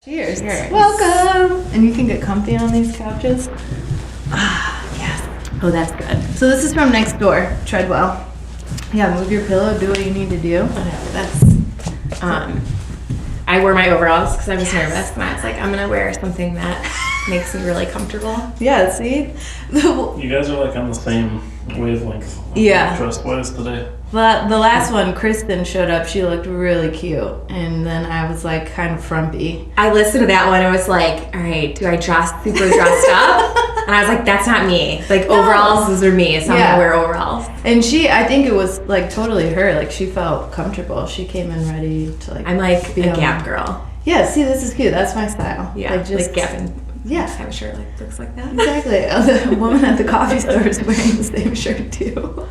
Cheers. Welcome. And you can get comfy on these couches. Ah, yes. Oh, that's good. So this is from next door, Treadwell. Yeah, move your pillow, do what you need to do. That's, I wore my overalls because I was nervous, and I was like, I'm gonna wear something that makes me really comfortable. Yeah, see? You guys are like on the same wavelength. Yeah. Dress-wise today. But the last one, Kristen showed up. She looked really cute. And then I was like kind of frumpy. I listened to that one and was like, all right, do I dress super dressed up? And I was like, that's not me. Like, overalls, those are me, so I'm gonna wear overalls. And I think it was like totally her. Like, she felt comfortable. She came in ready to like. I'm like a Gap girl. Yeah, see, this is cute. That's my style. Yeah, like Gap and have a shirt like looks like that. Exactly. The woman at the coffee store is wearing the same shirt too.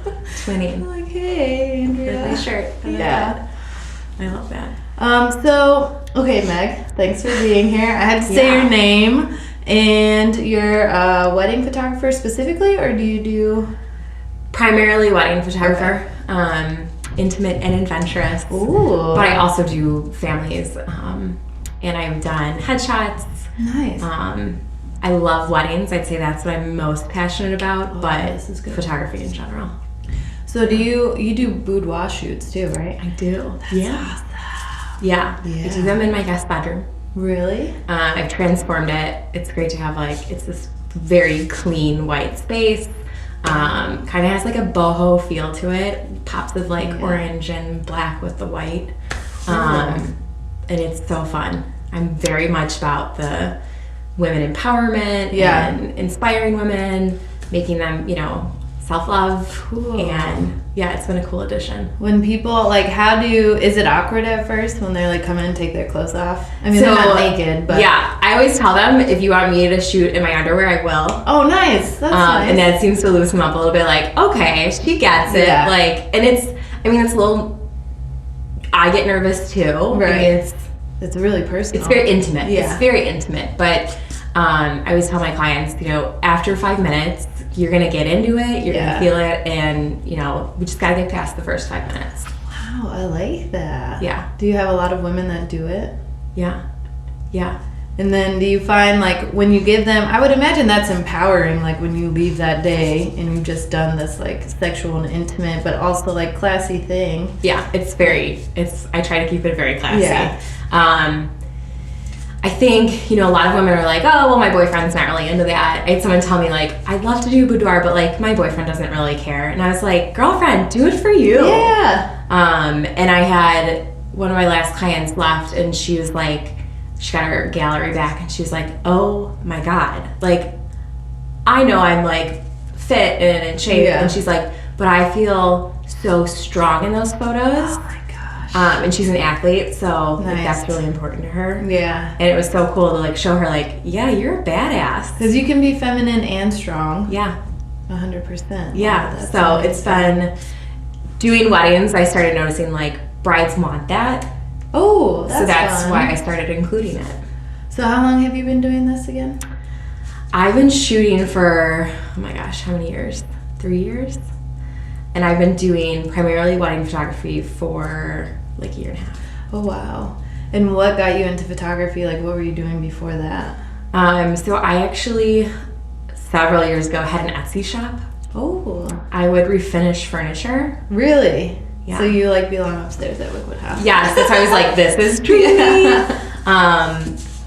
Twinning. I'm like, hey, Andrea. Nice shirt. Yeah. I love that. So, okay, Meg, thanks for being here. I had to say your name, and you're a wedding photographer specifically, or do you do? Primarily wedding photographer, intimate and adventurous. Ooh. But I also do families, and I've done headshots. Nice. I love weddings. I'd say that's what I'm most passionate about, but this is good. Photography in general. So do you do boudoir shoots too, right? I do. That's awesome. Yeah. I do them in my guest bedroom. Really? I've transformed it. It's great to have it's this very clean white space. Kind of has like a boho feel to it. Pops of orange and black with the white. And it's so fun. I'm very much about the women empowerment and inspiring women, making them, self-love. Cool. And it's been a cool addition. When people is it awkward at first when they're come in and take their clothes off? I mean, they're not naked, but. Yeah, I always tell them, if you want me to shoot in my underwear, I will. Oh, nice. That's nice. And that seems to loosen them up a little bit, okay, she gets it. Yeah. And it's a little, I get nervous too. Right. It's really personal. It's very intimate. Yeah. It's very intimate. But I always tell my clients, after 5 minutes, you're going to get into it, you're going to feel it, and, we just got to get past the first 5 minutes. Wow, I like that. Yeah. Do you have a lot of women that do it? Yeah. Yeah. And then do you find, when you give them, I would imagine that's empowering, when you leave that day and you've just done this, sexual and intimate, but also, classy thing. Yeah, I try to keep it very classy. Yeah. I think, a lot of women are like, oh, well, my boyfriend's not really into that. I had someone tell me, I'd love to do boudoir, but, my boyfriend doesn't really care. And I was like, girlfriend, do it for you. Yeah. And I had one of my last clients left, and she was like, she got her gallery back, and she was like, oh, my God. I know I'm, fit and in shape. Yeah. And she's like, but I feel so strong in those photos. Oh, my gosh. And she's an athlete, so Nice. that's really important to her. Yeah. And it was so cool to show her yeah, you're a badass. Because you can be feminine and strong. Yeah. 100%. Yeah. Wow, So amazing. it's fun. Doing weddings, I started noticing brides want that. Oh, that's so that's fun. why I started including it. So how long have you been doing this again? I've been shooting for, oh my gosh, how many years? 3 years? And I've been doing primarily wedding photography for a year and a half. Oh, wow. And what got you into photography? What were you doing before that? So I actually, several years ago, had an Etsy shop. Oh. I would refinish furniture. Really? Yeah. So you belong upstairs at Wickwood House? Yes, that's why I was like, this is dreamy.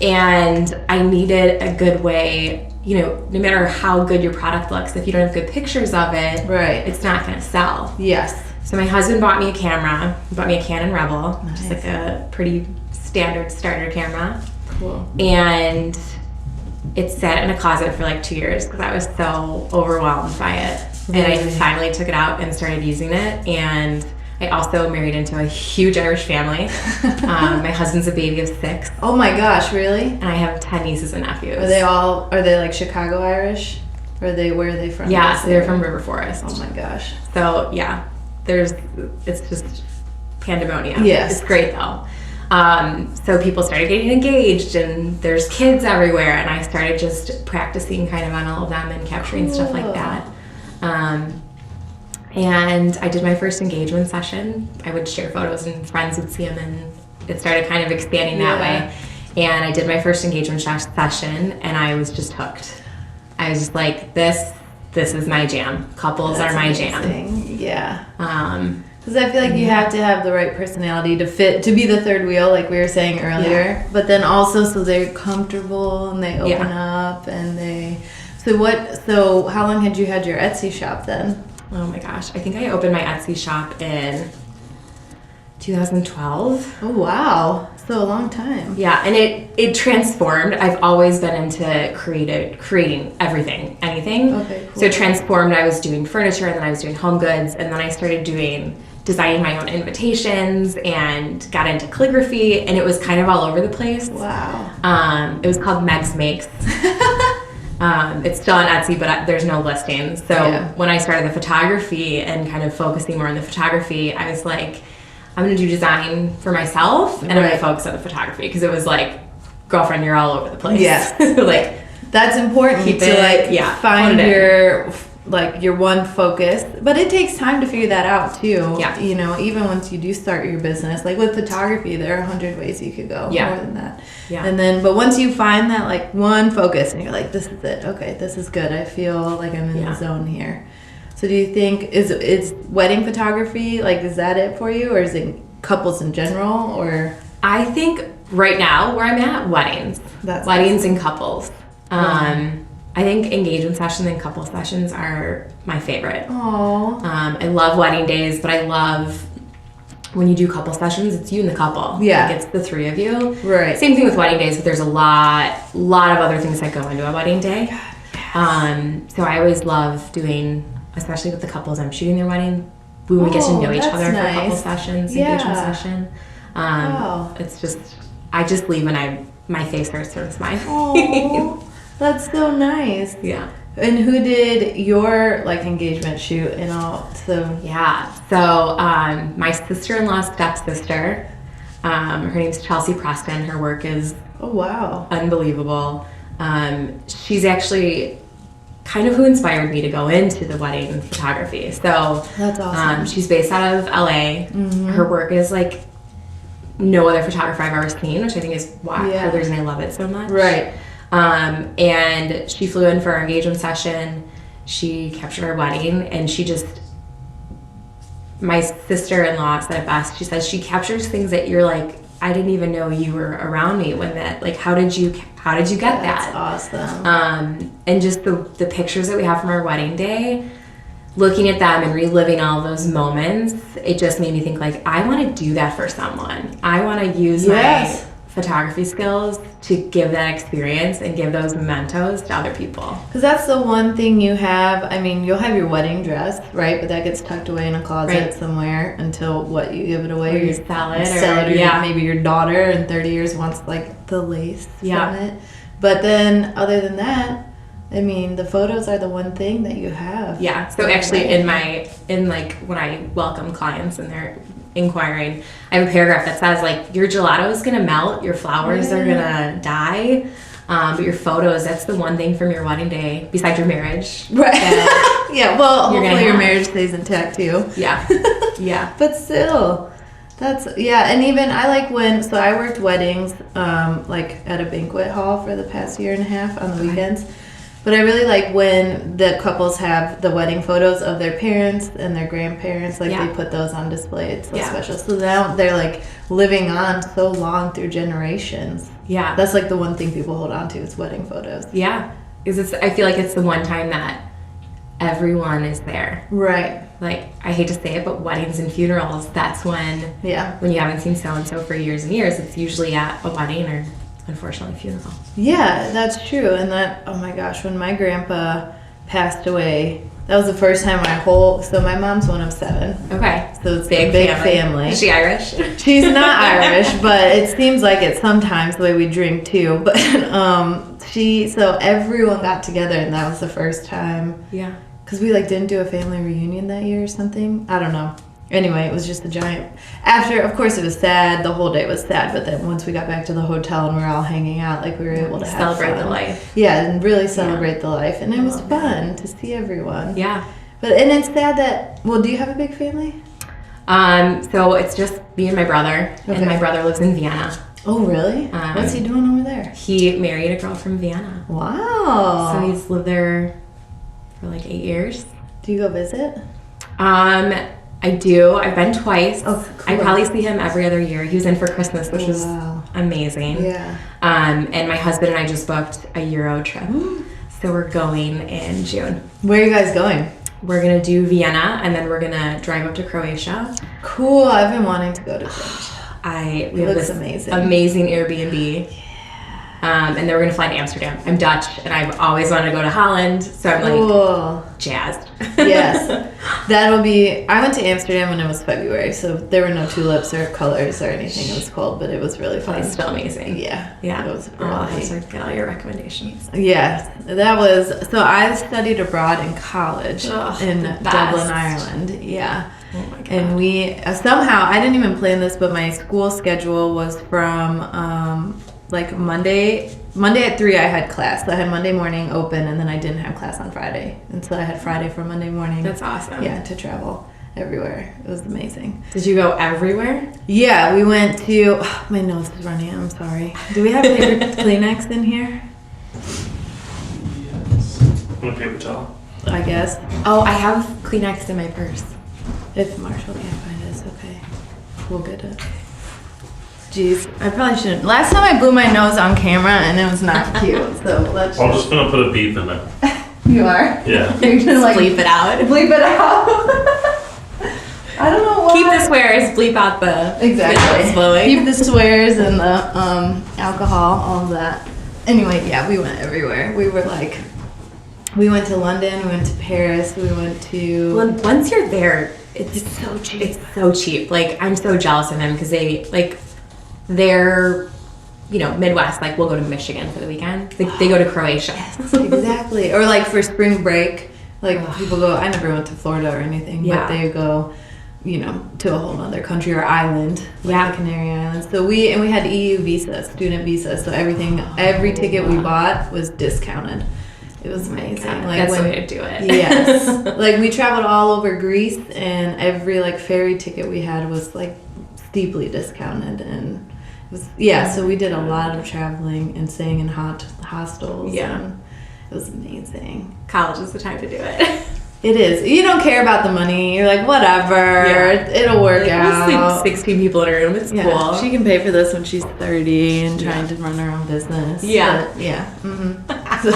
And I needed a good way, no matter how good your product looks, if you don't have good pictures of it, Right. it's not going to sell. Yes. So my husband bought me a camera. He bought me a Canon Rebel, which is Nice. a pretty standard starter camera. Cool. And it sat in a closet for 2 years because I was so overwhelmed by it. And I Really? finally took it out and started using it. And I also married into a huge Irish family. My husband's a baby of 6. Oh my gosh, really? And I have 10 nieces and nephews. Are they Chicago Irish? Or where are they from? Yeah, so they're from River Forest. Oh my gosh. So yeah, it's just pandemonium. Yes. It's great though. So people started getting engaged, and there's kids everywhere, and I started just practicing kind of on all of them and capturing stuff like that. And I did my first engagement session. I would share photos and friends would see them, and it started kind of expanding that way. And I did my first engagement session, and I was just hooked. I was just like, this is my jam. Couples That's are my amazing. jam. Yeah. Because I feel like you have to have the right personality to be the third wheel, like we were saying earlier. Yeah. But then also so they're comfortable and they open up and they. So how long had you had your Etsy shop then? Oh my gosh. I think I opened my Etsy shop in 2012. Oh wow. So a long time. Yeah, and it transformed. I've always been into creating everything, anything. Okay, cool. So it transformed. I was doing furniture, and then I was doing home goods, and then I started designing my own invitations and got into calligraphy, and it was kind of all over the place. Wow. It was called Meg's Makes. It's still on Etsy, but there's no listings. So when I started the photography and kind of focusing more on the photography, I was like, I'm going to do design for myself, and I'm going to focus on the photography, because it was like, girlfriend, you're all over the place. Yes. Like, that's important find your one focus. But it takes time to figure that out too. Yeah. You know, even once you do start your business, like with photography, there are 100 ways you could go. Yeah. More than that. Yeah. And then, but once you find that like one focus, and you're like, this is it. Okay, this is good. I feel like I'm in the zone here. So do you think is wedding photography, like, is that it for you, or is it couples in general, or? I think right now where I'm at, weddings. Weddings and couples. I think engagement sessions and couple sessions are my favorite. Aww. I love wedding days, but I love when you do couple sessions, it's you and the couple. Yeah. Like, it's the three of you. Right. Same thing with wedding days, but there's a lot of other things that go into a wedding day. God, yes. So I always love doing, especially with the couples I'm shooting their wedding, when we get to know each other for a couple sessions, engagement session. It's just, I just leave and my face starts to smile. Oh, that's so nice. Yeah. And who did your like engagement shoot and all? So my sister-in-law's stepsister, her name's Chelsea Preston. Her work is unbelievable. She's actually kind of who inspired me to go into the wedding photography. So that's awesome. She's based out of LA. Mm-hmm. Her work is like no other photographer I've ever seen, which I think is why the reason I love it so much. Right. And she flew in for our engagement session. She captured our wedding, and my sister-in-law said it best. She says she captures things that you're like, I didn't even know you were around me when that, like, how did you get that? That's awesome. And just the pictures that we have from our wedding day, looking at them and reliving all of those moments, it just made me think, like, I want to do that for someone. I want to use my photography skills to give that experience and give those mementos to other people. Because that's the one thing you have. I mean, you'll have your wedding dress, right? But that gets tucked away in a closet somewhere until you give it away, or you sell it, or maybe your daughter in 30 years wants like the lace from it. But then, other than that, I mean, the photos are the one thing that you have. Yeah. So actually, when I welcome clients and they're inquiring, I have a paragraph that says, like, your gelato is gonna melt, your flowers are gonna die, but your photos, that's the one thing from your wedding day besides your marriage. Right. Yeah. Well, hopefully your marriage stays intact too. Yeah. Yeah. But still, and even I like I worked weddings, like at a banquet hall for the past year and a half on the weekends. But I really like when the couples have the wedding photos of their parents and their grandparents. Like, they put those on display. It's so special. So now they're, like, living on so long through generations. Yeah. That's, like, the one thing people hold on to is wedding photos. Yeah. Because I feel like it's the one time that everyone is there. Right. Like, I hate to say it, but weddings and funerals, that's when you haven't seen so-and-so for years and years, it's usually at a wedding or, unfortunately, funeral. Yeah, that's true. And oh my gosh, when my grandpa passed away, that was the first time so my mom's one of 7. Okay. So it's a big family. Is she Irish? She's not Irish, but it seems like it sometimes the way we drink too. But so everyone got together, and that was the first time. Yeah. Because we didn't do a family reunion that year or something. I don't know. Anyway, it was just a giant. After, of course, it was sad. The whole day was sad. But then once we got back to the hotel and we were all hanging out, we were able to celebrate the life. Yeah, and really celebrate the life. And it was fun to see everyone. Yeah. And it's sad that. Well, do you have a big family? So it's just me and my brother, and my brother lives in Vienna. Oh, really? What's he doing over there? He married a girl from Vienna. Wow. So he's lived there for like 8 years. Do you go visit? I do. I've been twice. Oh, cool. I probably see him every other year. He was in for Christmas, which was Wow. amazing. Yeah. And my husband and I just booked a Euro trip. So we're going in June. Where are you guys going? We're going to do Vienna, and then we're going to drive up to Croatia. Cool. I've been wanting to go to Croatia. We have looks this amazing Airbnb. And then we're going to fly to Amsterdam. I'm Dutch, and I've always wanted to go to Holland, so I'm like Cool. jazzed. Yes. That'll be... I went to Amsterdam when it was February, so there were no tulips or colors or anything. It was cold, but it was really fun. It's still amazing. Yeah. Yeah. It was I'll really... have to get all your recommendations. Yeah. That was... So I studied abroad in college in the best. Dublin, Ireland. Yeah. Oh my God. And we... somehow, I didn't even plan this, but my school schedule was from... like Monday at 3 I had class. So I had Monday morning open, and then I didn't have class on Friday. And so I had Friday for Monday morning. That's awesome. Yeah, to travel everywhere. It was amazing. Did you go everywhere? Yeah, we went to... my nose is running. I'm sorry. Do we have paper Kleenex in here? Yes. And a paper towel. I guess. Oh, I have Kleenex in my purse. If Marshall can't find it, it's okay. We'll get it. Jeez, I probably shouldn't. Last time I blew my nose on camera and it was not cute. So let's. I'm just gonna put a beep in it. You are? Yeah. You're gonna like Bleep it out. bleep it out. I don't know why. Keep the swears, bleep out the Exactly. blowing. Keep the swears and the alcohol, all of that. Anyway, yeah, we went everywhere. We were like, we went to London, we went to Paris, we went to. Well, once you're there, It's so cheap. It's so cheap. Like, I'm so jealous of them because they're, Midwest. Like, we'll go to Michigan for the weekend. Like, they go to Croatia. Exactly. Or like for spring break, like people go, I never went to Florida or anything, Yeah. but they go, to a whole other country or island, like the Canary Islands. So we had EU visa, student visa, so every ticket we bought was discounted. It was amazing. That's the way to do it. Yes. Like we traveled all over Greece, and every like ferry ticket we had was like steeply discounted, and it was so we did a lot of traveling and staying in hostels. Yeah. And it was amazing. College is the time to do it. It is. You don't care about the money. You're like, whatever. It'll work out. We'll sleep 16 people in a room. It's cool. She can pay for this when she's 30 and trying to run her own business. Yeah. But, yeah. So,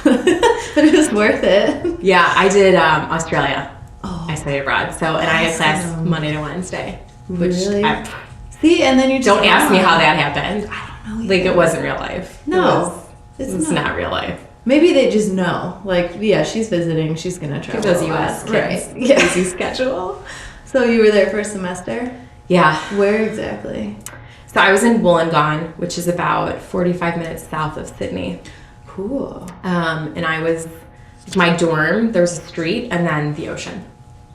but it was worth it. Yeah, I did Australia. Oh, I studied abroad. So, and I had class awesome. Monday to Wednesday. Which Really? I, See, and then you just don't ask me how that happened. I don't know. Like, it wasn't real life. No, It's not real life. Maybe they just know. Like, yeah, she's visiting. She's gonna travel. Those a lot. U.S. kids. Right. Yeah. Busy schedule. So you were there for a semester? Yeah. Where exactly? So I was in Wollongong, which is about 45 minutes south of Sydney. Cool. And I was, my dorm, there was a street and then the ocean.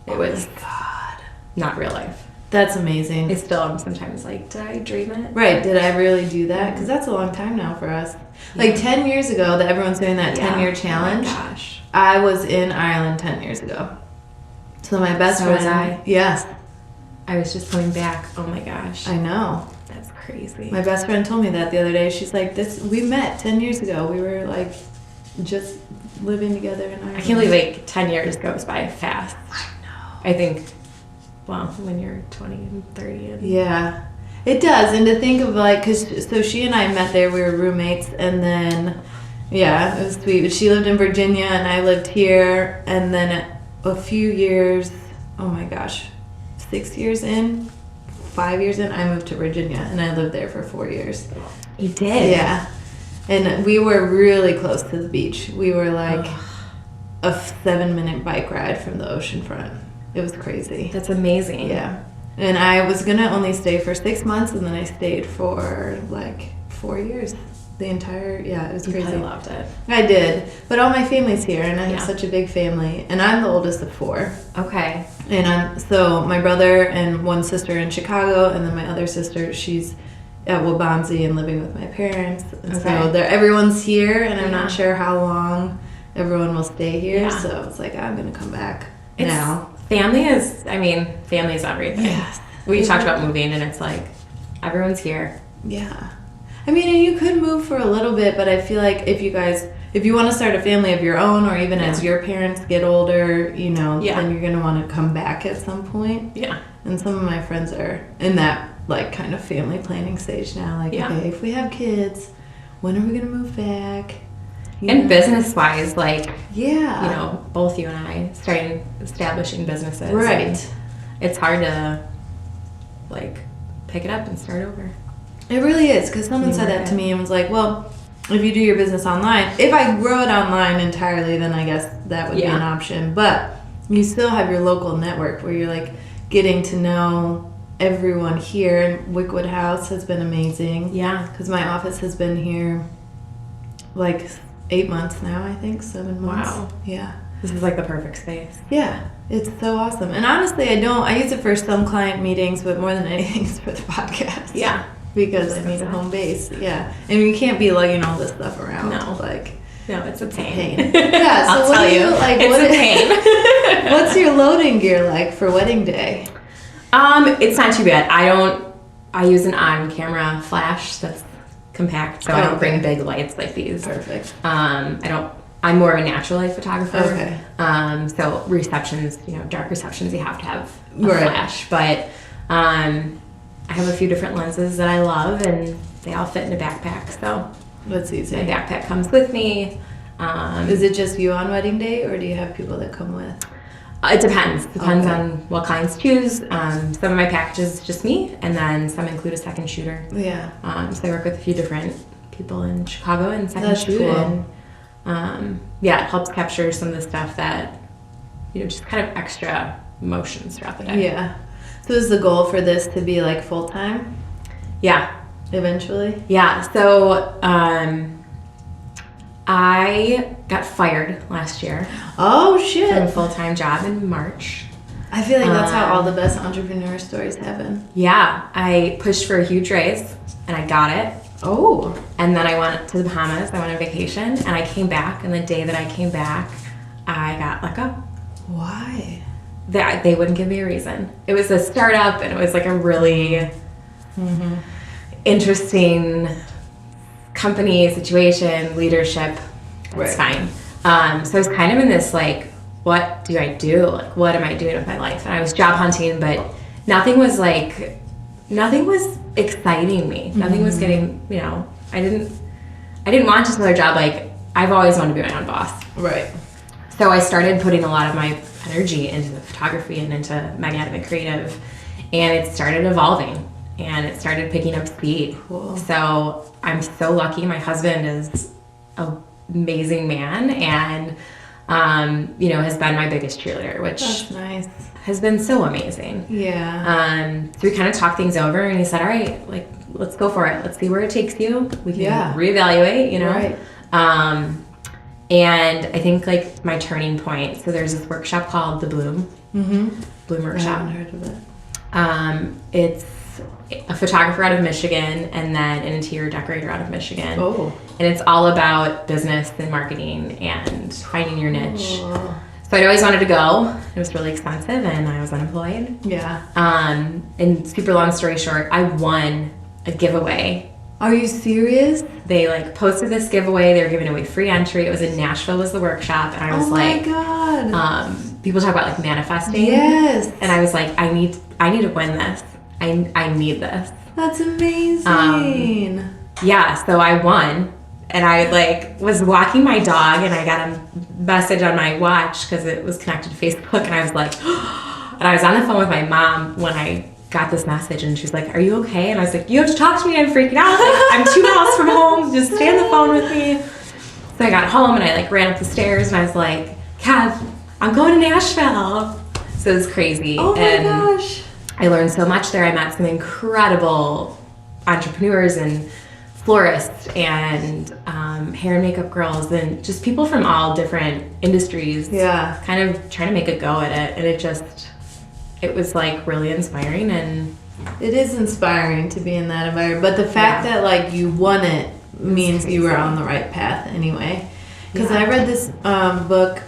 It was God. not real life. That's amazing. I still am sometimes like, did I dream it? Right. Did I really do that? Because that's a long time now for us. Like 10 years ago that everyone's doing that 10-year challenge. Oh my gosh. I was in Ireland 10 years ago. So my best So friend. was I. Yes. I was just coming back. Oh my gosh. I know. That's crazy. My best friend told me that the other day. She's like, we met 10 years ago. We were like just living together in Ireland. I can't believe like 10 years goes by fast. I know. I think, well, when you're 20 and 30 and Yeah, it does. And to think of like, so she and I met there, we were roommates, and then, yeah, it was sweet. But she lived in Virginia and I lived here, and then a few years, oh my gosh, 5 years in, I moved to Virginia, and I lived there for 4 years. You did? Yeah. And we were really close to the beach. We were like a 7-minute bike ride from the ocean front. It was crazy. That's amazing. Yeah. And I was going to only stay for 6 months, and then I stayed for like 4 years. The entire, it was You crazy. probably loved it. I did. But all my family's here, and I have Yeah. such a big family. And I'm the oldest of 4. Okay. And so my brother and one sister in Chicago, and then my other sister, she's at Wabansie and living with my parents. And Okay. so everyone's here, and I'm Yeah. not sure how long everyone will stay here. Yeah. So it's like, I'm going to come back It's, now. family is everything. Yes. We talked about moving, and it's like, everyone's here. Yeah. I mean, and you could move for a little bit, but I feel like if you want to start a family of your own, or even as your parents get older, then you're going to want to come back at some point. Yeah. And some of my friends are in that, like, kind of family planning stage now. Like, okay, if we have kids, when are we going to move back? And business-wise, like, yeah, both you and I starting establishing businesses. Right. It's hard to, like, pick it up and start over. It really is, because someone said that to me and was like, well, if you do your business online, if I grow it online entirely, then I guess that would be an option. But you still have your local network where you're, like, getting to know everyone here. And Wickwood House has been amazing. Yeah. Because my office has been here, like, 8 months now, I think, 7 months. Wow. Yeah. This is like the perfect space. Yeah, it's so awesome. And honestly, I use it for some client meetings, but more than anything, it's for the podcast. Yeah. Because I need a home base. Yeah. And you can't be lugging all this stuff around. No. Like, no, it's a pain. Yeah, so I'll what tell do you, like, it's a pain. What's your loading gear like for wedding day? It's not too bad. I use an on-camera flash that's compact, so I don't bring big lights like these. Perfect. I'm more of a natural light photographer. Okay. So receptions, dark receptions, you have to have a flash. But I have a few different lenses that I love, and they all fit in a backpack. So that's easy. My backpack comes with me. Is it just you on wedding day, or do you have people that come with? It depends. Depends on what clients choose. Some of my packages just me, and then some include a second shooter. Yeah. So I work with a few different people in Chicago and second shoot. Cool. And it helps capture some of the stuff that, just kind of extra emotions throughout the day. Yeah. So is the goal for this to be like full time? Yeah. Eventually? Yeah. So I got fired last year. Oh, shit. From a full-time job in March. I feel like that's how all the best entrepreneur stories happen. Yeah. I pushed for a huge raise, and I got it. Oh. And then I went to the Bahamas. I went on vacation, and I came back, and the day that I came back, I got let go. Why? They wouldn't give me a reason. It was a startup, and it was like a really interesting company situation, leadership. It's fine. So I was kind of in this, like, what do I do? Like, what am I doing with my life? And I was job hunting, but nothing was exciting me. Nothing was getting, I didn't want just another job. Like, I've always wanted to be my own boss. Right. So I started putting a lot of my energy into the photography and into Adamik Creative, and it started evolving, and it started picking up speed. Cool. So I'm so lucky. My husband is an amazing man, and has been my biggest cheerleader, which that's nice. Has been so amazing. Yeah. So we kind of talked things over, and he said, all right, like, let's go for it. Let's see where it takes you. We can reevaluate, Right. And I think, like, my turning point, so there's this workshop called the Bloom Workshop. I haven't heard of it. It's a photographer out of Michigan and then an interior decorator out of Michigan. Oh. And it's all about business and marketing and finding your niche. Oh. So I'd always wanted to go. It was really expensive, and I was unemployed. Yeah. And super long story short, I won a giveaway. Are you serious? They, like, posted this giveaway. They were giving away free entry. It was in Nashville, was the workshop, and I was like, "Oh my god!" People talk about, like, manifesting. Yes. And I was like, I need to win this. I need this. That's amazing. Yeah. So I won, and I, like, was walking my dog, and I got a message on my watch because it was connected to Facebook, and I was like, and I was on the phone with my mom when I got this message, and she's like, are you okay? And I was like, you have to talk to me. I'm freaking out. Like, I'm 2 miles from home. Just stay on the phone with me. So I got home, and I, like, ran up the stairs, and I was like, Kev, I'm going to Nashville. So it was crazy. Oh my gosh. I learned so much there. I met some incredible entrepreneurs and florists and hair and makeup girls and just people from all different industries. Yeah. Kind of trying to make a go at it. And it was, like, really inspiring. And it is inspiring to be in that environment. But the fact that, like, you won it means you were on the right path anyway. Because I read this book,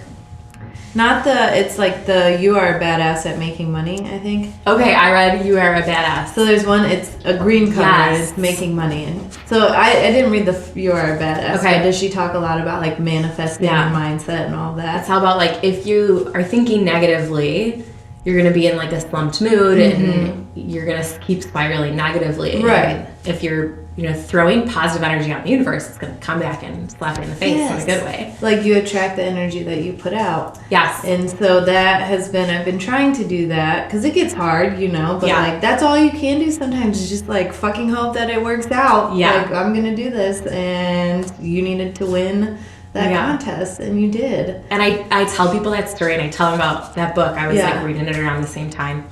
It's like the You Are a Badass at Making Money, I think. Okay, I read You Are a Badass. So there's one, it's a green cover, and it's making money. And so I didn't read the You Are a Badass. Okay. But does she talk a lot about like manifesting and mindset and all that? It's all about like if you are thinking negatively, you're gonna be in like a slumped mood and you're gonna keep spiraling negatively. Right. And if you're throwing positive energy out in the universe, it's gonna come back and slap you in the face in a good way. Like you attract the energy that you put out. Yes. And so I've been trying to do that because it gets hard, but like that's all you can do sometimes is just like fucking hope that it works out. Yeah. Like I'm gonna do this, and you needed to win that contest, and you did. And I tell people that story, and I tell them about that book. I was like reading it around the same time.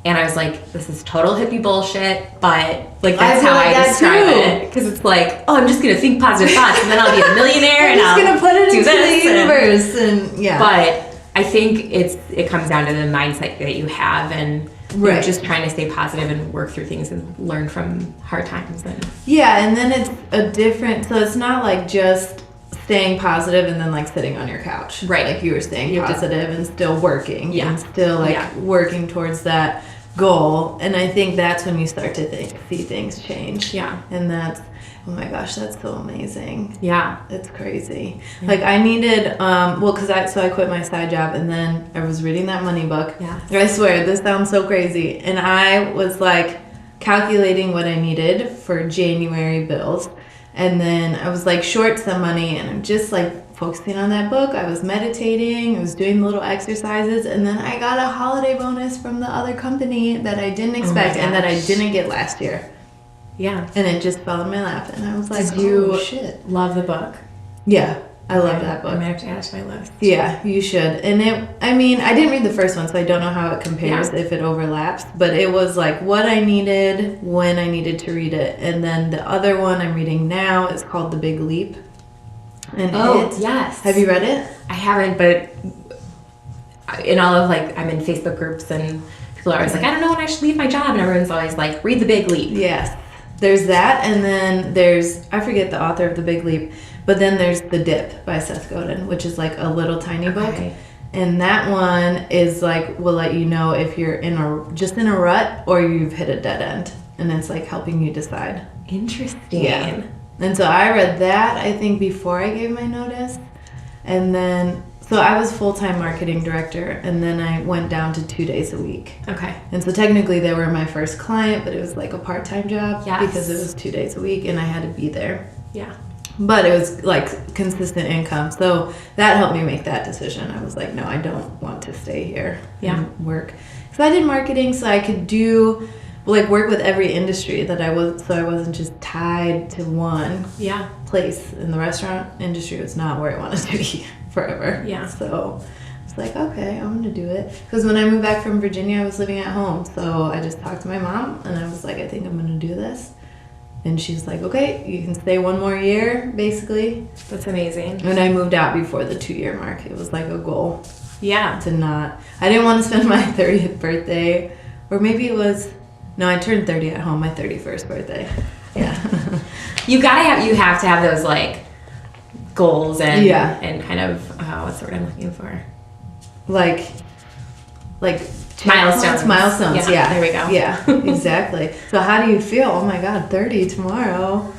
And I was like, this is total hippie bullshit, but like that's how I describe it. Because it's like, oh, I'm just going to think positive thoughts and then I'll be a millionaire and I'm just going to put it into the universe. And But I think it comes down to the mindset that you have and you're just trying to stay positive and work through things and learn from hard times. And then it's a different, so it's not like just staying positive and then like sitting on your couch. Right. Like you were staying positive and still working. Yeah. And still like working towards that goal. And I think that's when you start to see things change. Yeah. And that's, oh my gosh, that's so amazing. Yeah. It's crazy. Yeah. Like I needed, because I quit my side job and then I was reading that money book. Yeah. I swear, this sounds so crazy. And I was like calculating what I needed for January bills. And then I was like short some money and I'm just like focusing on that book. I was meditating, I was doing little exercises, and then I got a holiday bonus from the other company that I didn't expect and that I didn't get last year. Yeah. And it just fell in my lap and I was like, shit. Love the book? Yeah. I love that book. I'm going to have to add it to my list. Yeah, you should. And I didn't read the first one, so I don't know how it compares, if it overlaps. But it was like what I needed when I needed to read it. And then the other one I'm reading now is called The Big Leap. And yes. Have you read it? I haven't, but in all of I'm in Facebook groups and people are always like, I don't know when I should leave my job. And everyone's always like, read The Big Leap. Yes. There's that. And then I forget the author of The Big Leap. But then there's The Dip by Seth Godin, which is like a little tiny book. And that one is like, will let you know if you're just in a rut or you've hit a dead end. And it's like helping you decide. Interesting. Yeah. And so I read that, I think, before I gave my notice. And then, so I was full-time marketing director, and then I went down to 2 days a week. Okay. And so technically they were my first client, but it was like a part-time job. Yes. Because it was 2 days a week and I had to be there. Yeah. But it was like consistent income. So that helped me make that decision. I was like, no, I don't want to stay here and work. So I did marketing so I could work with every industry that I wasn't just tied to one place. In the restaurant industry was not where I wanted to be forever. Yeah. So it's like, okay, I'm going to do it. Because when I moved back from Virginia, I was living at home. So I just talked to my mom and I was like, I think I'm going to do this. And she's like, okay, you can stay 1 more year, basically. That's amazing. And I moved out before the 2-year mark. It was like a goal. Yeah. I didn't want to spend my 30th birthday, or maybe it was, no, I turned 30 at home, my 31st birthday. Yeah. You have to have those like goals and kind of, what's the word I'm looking for? Like Milestones. Yeah. There we go. Yeah, exactly. So how do you feel? Oh my God, 30 tomorrow.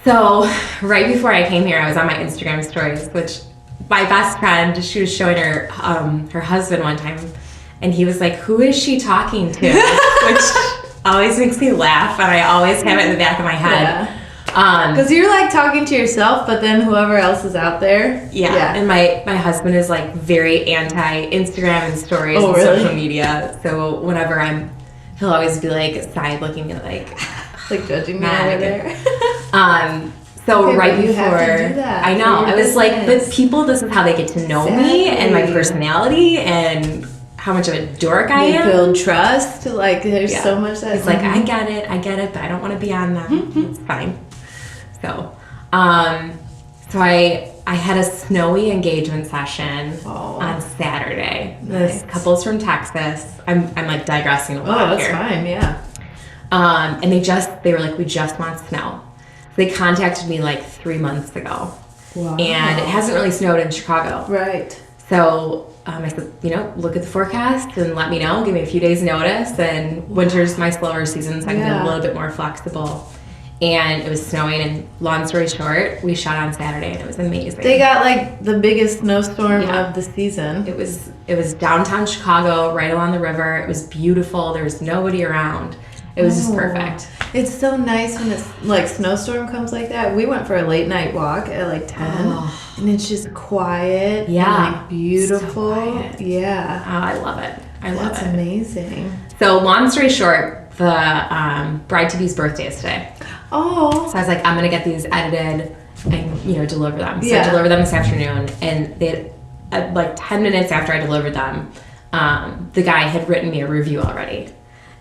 So right before I came here, I was on my Instagram stories, which my best friend, she was showing her husband one time, and he was like, who is she talking to? Which always makes me laugh, and I always have it in the back of my head. Yeah. Because you're like talking to yourself, but then whoever else is out there. Yeah. And my husband is like very anti Instagram and stories and social media. So whenever he'll always be like side looking at like judging me over there. So okay, right you before, have to do that I know, I was like, but people, this is how they get to know me and my personality and how much of a dork I am. They build trust. Like there's so much that. It's like, I get it, but I don't want to be on them. It's fine. So, I had a snowy engagement session on Saturday. Nice. This couple's from Texas. I'm like digressing a lot here. Oh, that's fine, yeah. And they were like, we just want snow. They contacted me like 3 months ago. Wow. And it hasn't really snowed in Chicago. Right. So I said, look at the forecast and let me know. Give me a few days notice. And winter's my slower season, so I can be a little bit more flexible. And it was snowing, and long story short, we shot on Saturday, and it was amazing. They got like the biggest snowstorm of the season. It was downtown Chicago, right along the river. It was beautiful. There was nobody around. It was just perfect. It's so nice when it's like snowstorm comes like that. We went for a late night walk at like 10, and it's just quiet. Yeah, and like beautiful. So quiet. Yeah, I love it. That's amazing. So long story short, the bride-to-be's birthday is today. Oh. So I was like, I'm going to get these edited and, deliver them. So I delivered them this afternoon, and they had, like 10 minutes after I delivered them, the guy had written me a review already.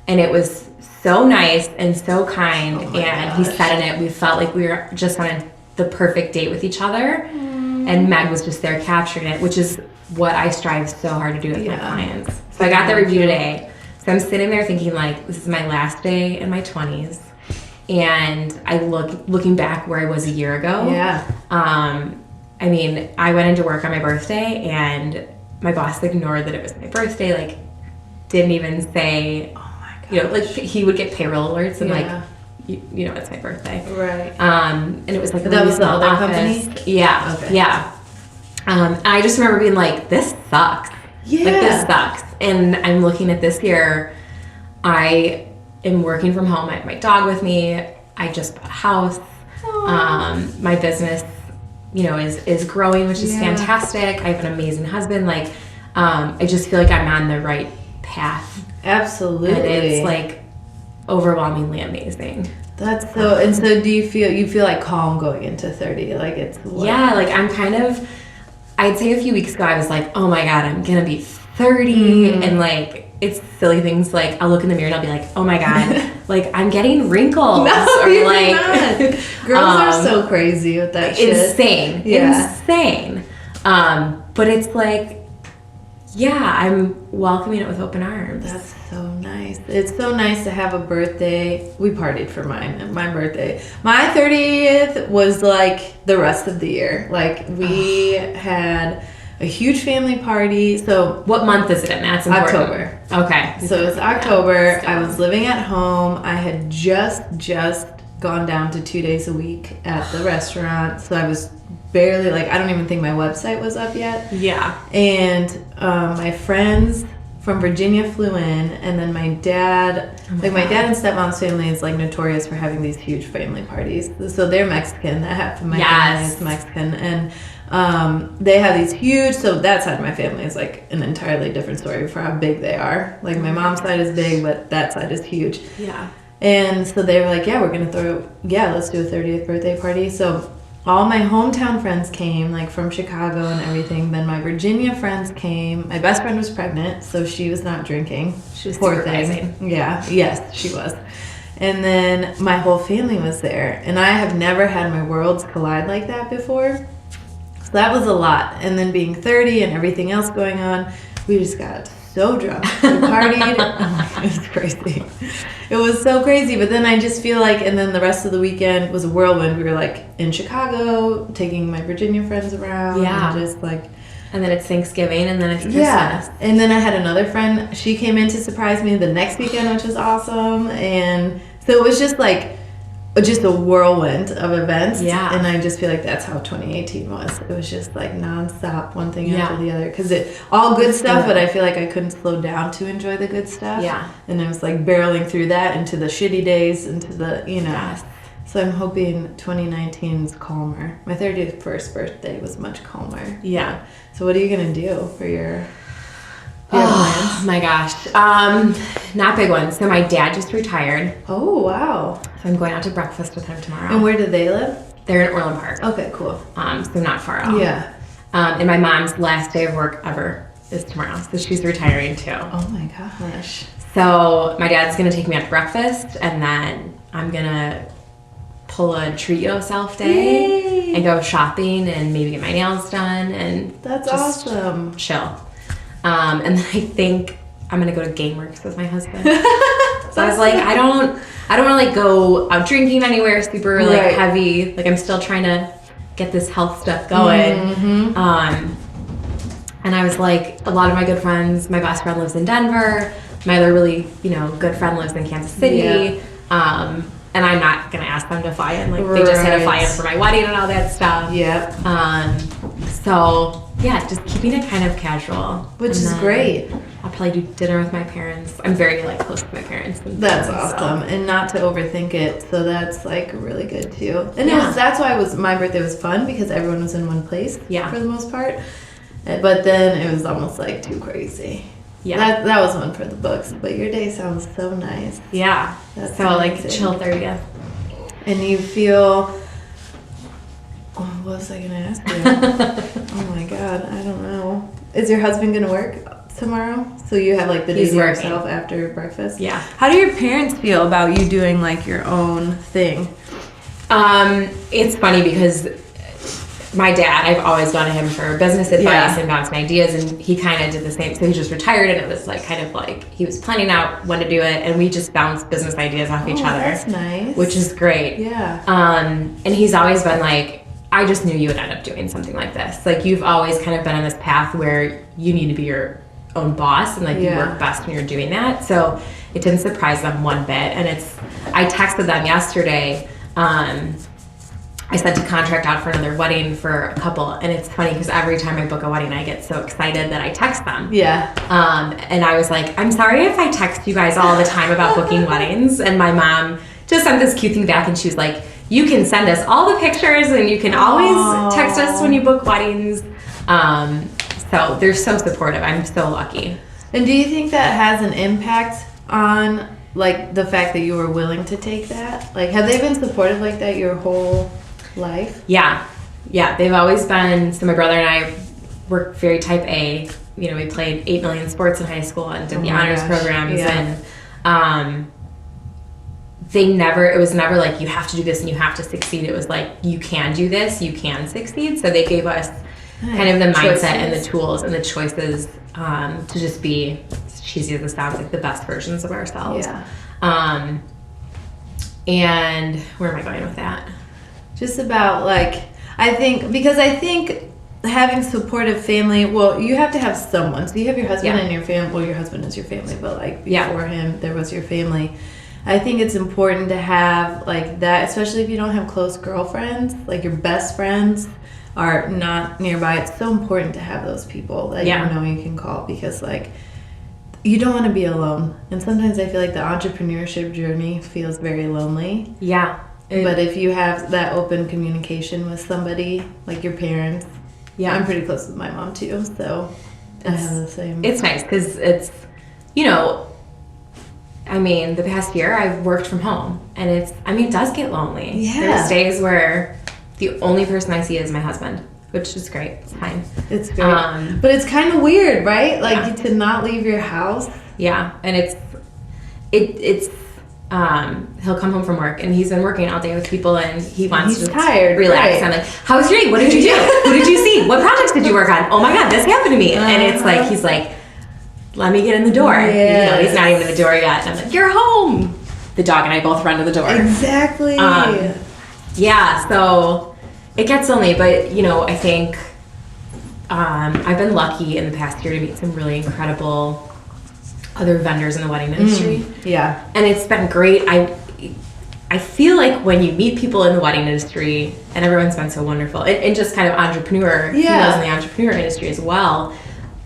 And it was so nice and so kind, and he said in it, we felt like we were just on the perfect date with each other, and Meg was just there capturing it, which is what I strive so hard to do with my clients. So I got the review today. So I'm sitting there thinking, like, this is my last day in my 20s. And I looking back where I was a year ago. Yeah. I mean, I went into work on my birthday, and my boss ignored that it was my birthday. Like, didn't even say, oh my God. Like he would get payroll alerts and like, it's my birthday. Right. And it was like that was the other company. Yeah. Okay. Yeah. And I just remember being like, this sucks. Yeah. Like, this sucks. And I'm looking at this year. I am working from home. I have my dog with me. I just bought a house. My business, is growing, which is fantastic. I have an amazing husband. Like, I just feel like I'm on the right path. Absolutely. And it's like overwhelmingly amazing. That's so. And so, do you feel like calm going into 30? Like it's like I'm kind of. I'd say a few weeks ago I was like, oh my God, I'm gonna be 30, and like. It's silly things like I'll look in the mirror and I'll be like, oh my God, like I'm getting wrinkles. No, or you're like not. Girls are so crazy with that shit. Insane. But it's like, I'm welcoming it with open arms. That's so nice. It's so nice to have a birthday. We partied for my birthday. My 30th was like the rest of the year. Like we had a huge family party. So what month is it in? That's important. October. Okay. So it's October. I was living at home. I had just gone down to 2 days a week at the restaurant. So I was barely I don't even think my website was up yet. Yeah. And my friends from Virginia flew in, and then my dad, my dad and stepmom's family is like notorious for having these huge family parties. So they're Mexican. Half of my family is Mexican, and they have these huge. So that side of my family is like an entirely different story for how big they are. Like my mom's side is big, but that side is huge. Yeah. And so they were like, we're gonna let's do a 30th birthday party. So all my hometown friends came, like from Chicago and everything. Then my Virginia friends came. My best friend was pregnant, so she was not drinking. She was poor thing. Yeah, yes, she was. And then my whole family was there, and I have never had my worlds collide like that before. So that was a lot. And then being 30 and everything else going on, we just got so drunk. We partied. Oh my God, it was crazy. It was so crazy. But then I just feel like, and then the rest of the weekend was a whirlwind. We were like in Chicago, taking my Virginia friends around. Yeah. And just like. And then it's Thanksgiving, and then it's Christmas. Yeah. And then I had another friend. She came in to surprise me the next weekend, which was awesome. And so it was just like, just a whirlwind of events. Yeah. And I just feel like that's how 2018 was. It was just like nonstop, one thing after the other. Because it all good stuff, but I feel like I couldn't slow down to enjoy the good stuff. Yeah. And I was like barreling through that into the shitty days, into the, Yes. So I'm hoping 2019 is calmer. My 31st birthday was much calmer. Yeah. So what are you going to do for your... Oh my gosh. Not big ones. So my dad just retired. Oh, wow. So I'm going out to breakfast with him tomorrow. And where do they live? They're in Orland Park. Okay, cool. So not far off. Yeah. And my mom's last day of work ever is tomorrow. So she's retiring too. Oh my gosh. So my dad's going to take me out to breakfast, and then I'm going to pull a treat yourself day and go shopping and maybe get my nails done and that's just awesome. Chill. And then I think I'm gonna go to GameWorks with my husband. So I was like, I don't want to like go out drinking anywhere super like heavy. Like I'm still trying to get this health stuff going. Mm-hmm. And I was like, a lot of my good friends, my best friend lives in Denver. My other really, good friend lives in Kansas City. Yeah. And I'm not going to ask them to fly in. Like, they just had to fly in for my wedding and all that stuff. Yep. So, yeah, just keeping it kind of casual. Which is great. I'll probably do dinner with my parents. I'm very, close to my parents. That's awesome. So. And not to overthink it. So that's, really good, too. And that's why my birthday was fun, because everyone was in one place for the most part. But then it was almost, too crazy. Yeah. That was one for the books. But your day sounds so nice. Yeah. That's so, chill 30th. And you feel... Oh, what was I going to ask you? Oh, my God. I don't know. Is your husband going to work tomorrow? So you have, the day to yourself after breakfast? Yeah. How do your parents feel about you doing, your own thing? It's funny because... my dad, I've always gone to him for business advice and bouncing ideas, and he kind of did the same. So he just retired, and it was he was planning out when to do it, and we just bounced business ideas off each other. That's nice. Which is great. Yeah. And he's always been I just knew you would end up doing something like this. You've always kind of been on this path where you need to be your own boss, and you work best when you're doing that. So it didn't surprise them one bit. And I texted them yesterday. I sent a contract out for another wedding for a couple, and it's funny because every time I book a wedding, I get so excited that I text them. Yeah. And I was like, I'm sorry if I text you guys all the time about booking weddings. And my mom just sent this cute thing back, and she was like, you can send us all the pictures, and you can always text us when you book weddings. So they're so supportive. I'm so lucky. And do you think that has an impact on, the fact that you were willing to take that? Have they been supportive like that your whole life? Yeah, they've always been. So my brother and I were very type A. We played 8 million sports in high school and did the honors programs, and it was never you have to do this and you have to succeed. It was you can do this, you can succeed. So they gave us kind of the mindset and the tools and the choices to just be, as cheesy as it sounds, the best versions of ourselves. Yeah. And where am I going with that? Just about I think having supportive family, well, you have to have someone. So you have your husband and your family. Well, your husband is your family, but before him, there was your family. I think it's important to have that, especially if you don't have close girlfriends, your best friends are not nearby. It's so important to have those people that you know you can call, because you don't want to be alone. And sometimes I feel the entrepreneurship journey feels very lonely. Yeah. But if you have that open communication with somebody, your parents, I'm pretty close with my mom too, so I have the same. It's nice because it's, the past year I've worked from home, and it does get lonely. Yeah. There's days where the only person I see is my husband, which is great. It's fine. It's great. But it's kind of weird, right? To not leave your house. Yeah, and it's he'll come home from work, and he's been working all day with people, and he wants to tired, relax. Right. I'm how was your day? What did you do? Who did you see? What projects did you work on? Oh my God, this happened to me. And it's he's let me get in the door. Yes. He's not even in the door yet. And I'm you're home. The dog and I both run to the door. Exactly. So it gets lonely, but I think I've been lucky in the past year to meet some really incredible other vendors in the wedding industry. Yeah. And it's been great. I feel when you meet people in the wedding industry, and everyone's been so wonderful, and just kind of females in the entrepreneur industry as well,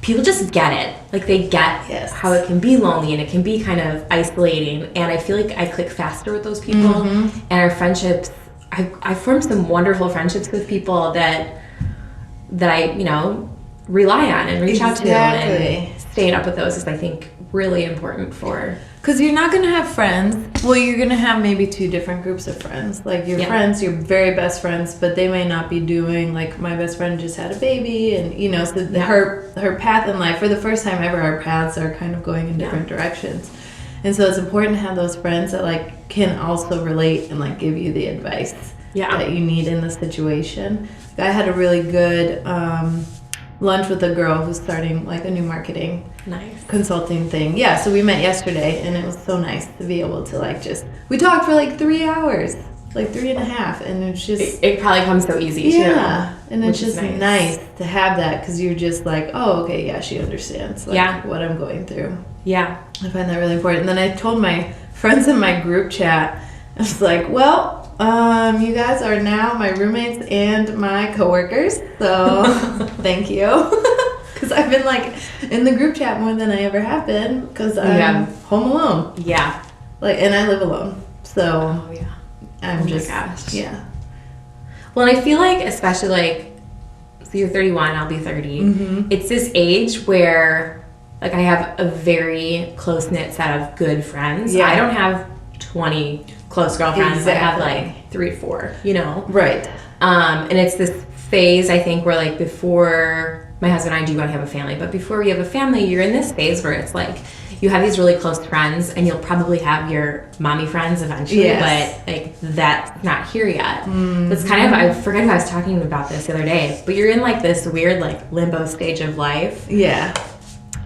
people just get it. They get how it can be lonely and it can be kind of isolating. And I feel I click faster with those people. Mm-hmm. And our friendships, I formed some wonderful friendships with people that I, rely on and reach out to. And staying up with those is, I think, really important for... Because you're not going to have friends. Well, you're going to have maybe two different groups of friends. Your friends, your very best friends, but they may not be doing, my best friend just had a baby, and, so her path in life, for the first time ever, our paths are kind of going in different directions. And so it's important to have those friends that, can also relate and, give you the advice that you need in the situation. I had a really good... lunch with a girl who's starting a new marketing consulting thing. So we met yesterday, and it was so nice to be able to we talked for 3 hours. like 3.5, and it's just It probably comes so easy, yeah, too. and it's which is just nice to have that because you're just like, oh, okay, yeah, she understands like what I'm going through. Yeah. I find that really important. And then I told my friends in my group chat, I was like, well, you guys are now my roommates and my coworkers, so thank you. Because I've been like in the group chat more than I ever have been because I'm home alone. Yeah. Like, and I live alone, so Oh, yeah. I'm just gosh. yeah. Well, and I feel like, especially like, so you're 31, I'll be 30. Mm-hmm. It's this age where, like, I have a very close-knit set of good friends. Yeah. I don't have 20 close girlfriends. Exactly. I have, like, 3 or 4, you know? Right. And it's this phase, I think, where, like, before my husband and I do want to have a family, but before we have a family, you're in this phase where it's like, you have these really close friends, and you'll probably have your mommy friends eventually, Yes. but like that's not here yet. It's kind of, I forget who I was talking about this the other day, but you're in like this weird like limbo stage of life. Yeah.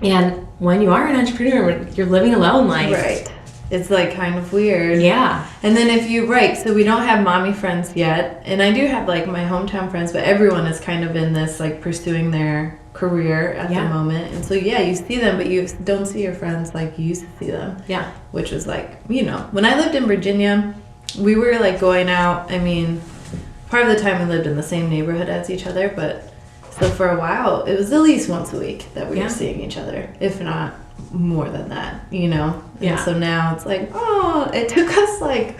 And when you are an entrepreneur, you're living alone, like Right. It's like kind of weird. yeah, And then if you, right, so we don't have mommy friends yet. And I do have like my hometown friends, but everyone is kind of in this like pursuing their career at the moment. And so, yeah, you see them, but you don't see your friends like you used to see them. yeah, Which was like, you know, when I lived in Virginia, we were like going out. I mean, part of the time we lived in the same neighborhood as each other, but so for a while, it was at least once a week that we were seeing each other, if not more than that, you know? And so now it's like, oh, it took us like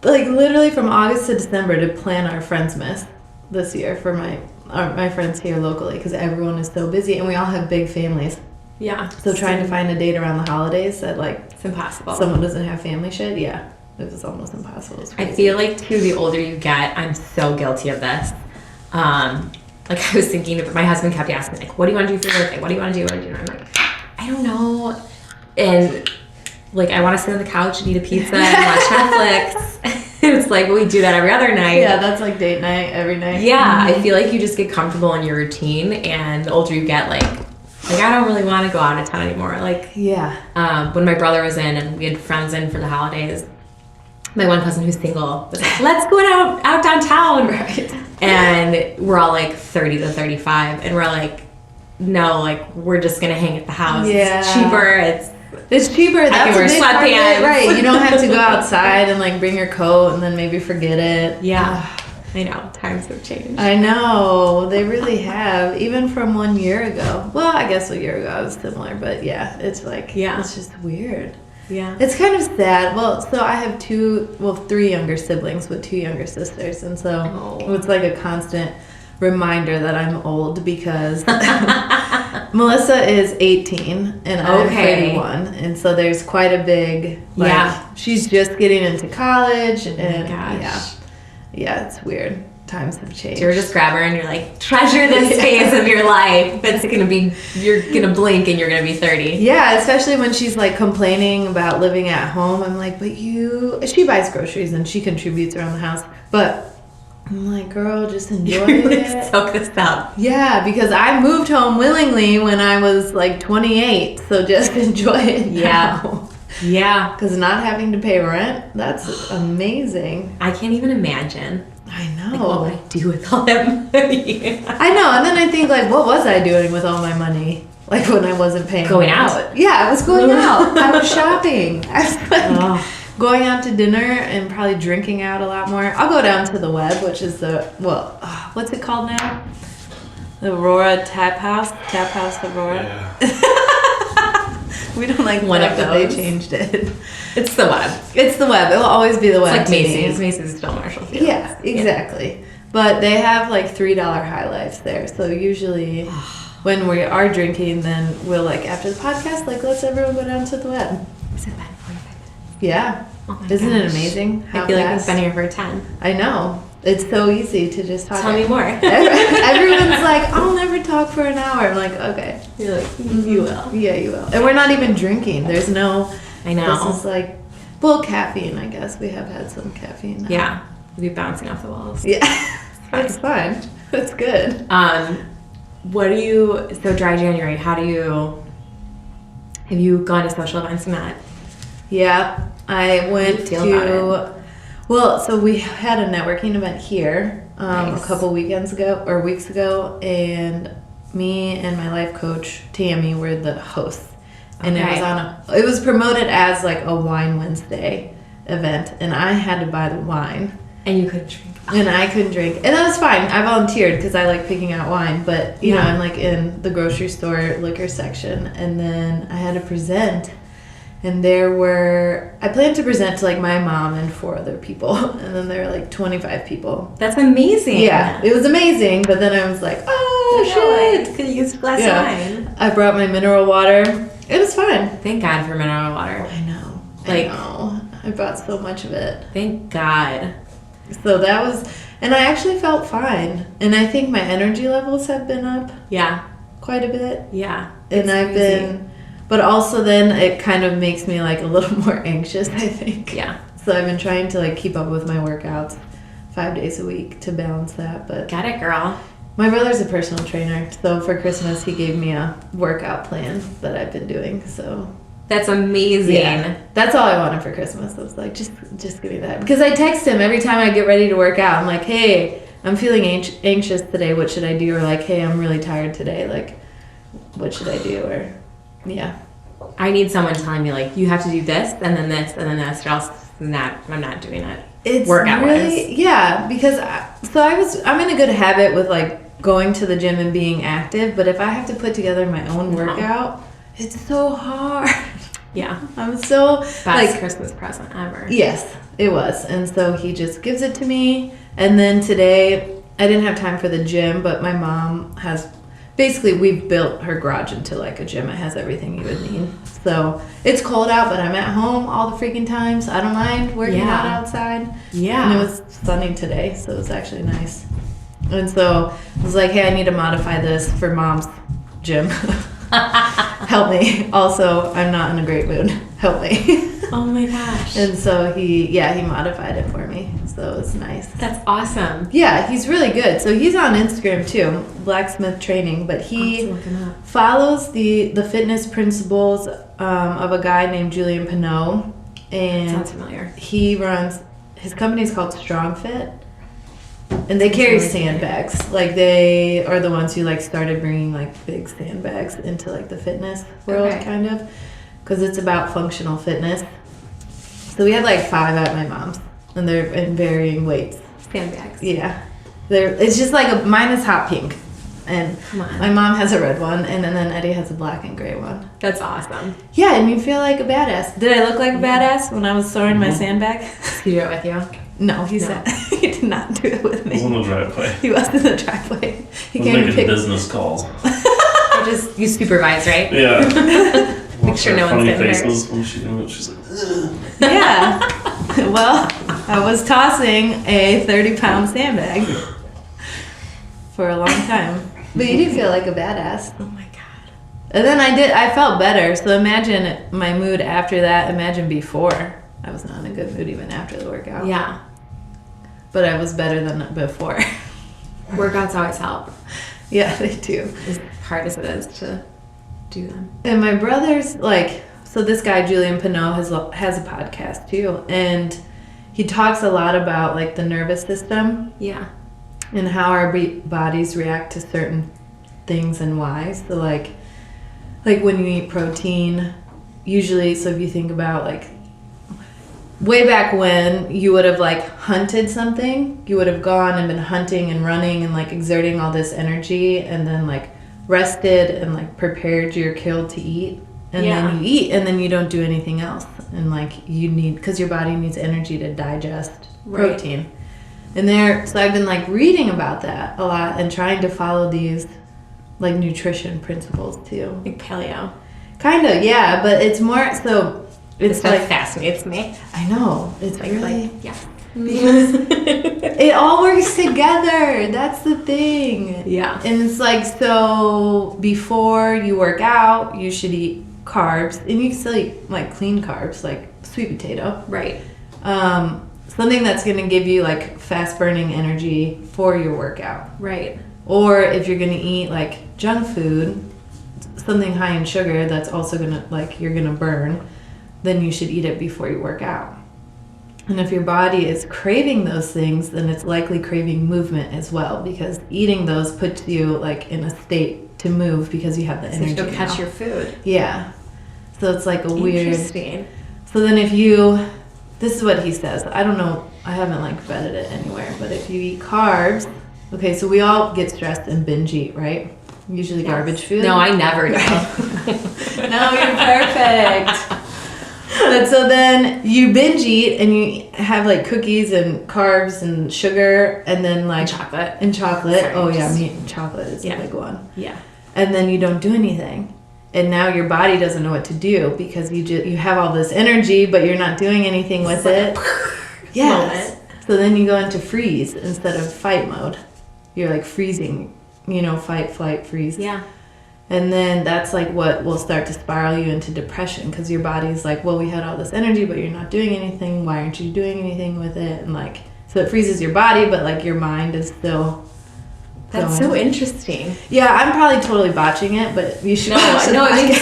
literally from August to December to plan our Friendsmas this year for my friends here locally because everyone is so busy and we all have big families. yeah. So trying to find a date around the holidays that like It's impossible. someone doesn't have family shit, yeah, it was almost impossible. It's I crazy. feel like too, the older you get, I'm so guilty of this. Like I was thinking, my husband kept asking, like, what do you want to do for your birthday? What do you want to do? What do you do? And I'm like, I don't know. And like, I want to sit on the couch and eat a pizza and watch Netflix. It's like, we do that every other night. Yeah, that's like date night every night. Yeah, I feel like you just get comfortable in your routine, and the older you get, like I don't really want to go out a ton anymore. Like, yeah, when my brother was in and we had friends in for the holidays, my one cousin who's single was like, let's go out downtown. Right. And we're all like 30 to 35, and we're like, no, like we're just gonna hang at the house. Yeah. It's cheaper. It's cheaper. That's can wear a big part of it, sweatpants. right? You don't have to go outside and like bring your coat and then maybe forget it. Yeah. I know, times have changed. I know, they really have. Even from 1 year ago. Well, I guess a year ago I was similar, but yeah, it's like, it's just weird. Yeah. It's kind of sad. Well, so I have 3 younger siblings with 2 younger sisters, and so it's like a constant reminder that I'm old because Melissa is 18 and I'm 31, and so there's quite a big she's just getting into college, and yeah, it's weird. Times have changed. So you're just grab her and you're like, treasure this phase of your life. It's gonna be, you're gonna blink and you're gonna be 30. Yeah, especially when she's like complaining about living at home. I'm like, but she buys groceries and she contributes around the house. But I'm like, girl, just enjoy it. Soak this up. Yeah, because I moved home willingly when I was like 28. So just enjoy it now. Yeah. Because not having to pay rent, that's amazing. I can't even imagine. I know. Like, what would I do with all that money? I know, and then I think like, what was I doing with all my money? Like when I wasn't paying. Going rent? out. Yeah, I was going out. I was shopping. I was like going out to dinner and probably drinking out a lot more. I'll go down to the Web, which is what's it called now? The Aurora Tap House Aurora. Yeah. We don't like One that, of but they those. changed it. It's the Web. It's the Web. It will always be the Web. It's like to me. Macy's. Macy's is still Marshall Field. Yeah, exactly. But they have like $3 high lifes there. So usually when we are drinking, then we'll like after the podcast, like let's everyone go down to the Web. Is it been 45 minutes? Yeah. Oh my Isn't it gosh. amazing? I feel like we've been here for 10. I know. It's so easy to just talk. Tell me more. Everyone's like, I'll never talk for an hour. I'm like, okay. You're like, you will. Yeah, you will. And we're not even drinking. There's no. I know. This is like, well, caffeine, I guess. We have had some caffeine now. Yeah. We'll be bouncing off the walls. Yeah. It's fine. It's good. So dry January, have you gone to social events and that? Yeah. I went How do you feel about Well, so we had a networking event here Nice. a couple weeks ago, and me and my life coach Tammy were the hosts, and Okay. it was promoted as like a Wine Wednesday event, and I had to buy the wine, And you couldn't drink. and I couldn't drink, and that was fine. I volunteered because I like picking out wine, but you know, Yeah. I'm like in the grocery store liquor section, and then I had to present. And I planned to present to like my mom and 4 other people. And then there were like 25 people. That's amazing. Yeah, it was amazing. But then I was like, oh, shit. Could use a glass Yeah. of wine. I brought my mineral water. It was fun. Thank God for mineral water. I know. Like- I know. I brought so much of it. Thank God. So that was, and I actually felt fine. And I think my energy levels have been up Yeah. quite a bit. Yeah. And It's I've crazy. been, but also then it kind of makes me like a little more anxious, I think. Yeah. So I've been trying to like keep up with my workouts 5 days a week to balance that. But Got it, girl. my brother's a personal trainer, so for Christmas he gave me a workout plan that I've been doing. So That's amazing. yeah, that's all I wanted for Christmas. I was like, just give me that, because I text him every time I get ready to work out. I'm like, hey, I'm feeling anxious today. What should I do? Or like, hey, I'm really tired today. Like, what should I do? Or yeah. I need someone telling me like you have to do this and then this and then this, or else I'm not doing it. It's Workout really, wise. yeah, because I'm in a good habit with like going to the gym and being active, but if I have to put together my own No. workout, it's so hard. Yeah. I'm so Best like, Christmas present ever. yes, it was. And so he just gives it to me. And then today I didn't have time for the gym, but my mom has basically, we've built her garage into like a gym. It has everything you would need. So it's cold out, but I'm at home all the freaking time, so I don't mind working Yeah. out outside. Yeah. And it was sunny today, so it was actually nice. And so I was like, hey, I need to modify this for mom's gym. Help me. Also, I'm not in a great mood. Help me. Oh my gosh. And so he modified it for me. So it was nice. That's awesome. Yeah, he's really good. So he's on Instagram too, Blacksmith Training, but I'll have he to look him up. follows the fitness principles of a guy named Julian Pinot, and Sounds familiar. he runs, his company's called Strong Fit, and they carry really familiar. sandbags. Like they are the ones who like started bringing like big sandbags into like the fitness world, Okay. kind of, because it's about functional fitness. So we had like 5 at my mom's, and they're in varying weights. Sandbags. Yeah, it's just like mine is hot pink, and Come on. my mom has a red one, and then Eddie has a black and gray one. That's awesome. Yeah, and you feel like a badass. Did I look like a badass when I was throwing my Mhm. sandbag? Did he do it with you? No, he No. said he did not do it with I was in me. the driveway. He was in the driveway. He I was came to making pick. business calls. Or just you supervise, right? Yeah. Make sure no one's funny getting hurt. faces when she's like, ugh. Yeah. Well, I was tossing a 30-pound sandbag for a long time. But you do feel like a badass. Oh my god. And then I felt better. So imagine my mood after that. Imagine before. I was not in a good mood even after the workout. Yeah. But I was better than before. Workouts always help. Yeah, they do. As hard as it is to do them. And my brother's like, so this guy Julian Pinot has a podcast too, and he talks a lot about like the nervous system Yeah. and how our bodies react to certain things and why. So like when you eat protein, usually, so if you think about like way back when you would have like hunted something, you would have gone and been hunting and running and like exerting all this energy, and then like rested and like prepared your kill to eat, and Yeah. then you eat, and then you don't do anything else, and like you need, because your body needs energy to digest Right. protein. And so I've been like reading about that a lot and trying to follow these like nutrition principles too. Like paleo. Kind of, yeah, but it's more so This it's stuff like, fascinates me. I know, it's Like, really, yeah. because it all works together. That's the thing. Yeah. And it's like, so before you work out, you should eat carbs, and you can still eat like clean carbs, like sweet potato. Right. Something that's going to give you like fast burning energy for your workout. Right. Or if you're going to eat like junk food, something high in sugar that's also going to like you're going to burn, then you should eat it before you work out. And if your body is craving those things, then it's likely craving movement as well, because eating those puts you like in a state to move because you have the energy. So you catch now. your food. Yeah. So it's like a weird. Interesting. So then this is what he says. I don't know. I haven't like vetted it anywhere, but if you eat carbs, okay, so we all get stressed and binge eat, right? Usually garbage food. No, I never do. No, you're perfect. But so then you binge eat and you have like cookies and carbs and sugar and then like chocolate. And chocolate. Sorry, oh yeah, chocolate is Yeah. a big one. Yeah. And then you don't do anything. And now your body doesn't know what to do because you have all this energy, but you're not doing anything with it. Yes. So then you go into freeze instead of fight mode. You're like freezing, fight, flight, freeze. Yeah. And then that's like what will start to spiral you into depression because your body's like, well, we had all this energy, but you're not doing anything. Why aren't you doing anything with it? And like, so it freezes your body, but like your mind is still. That's so interesting. Yeah, I'm probably totally botching it, but you should. No, it makes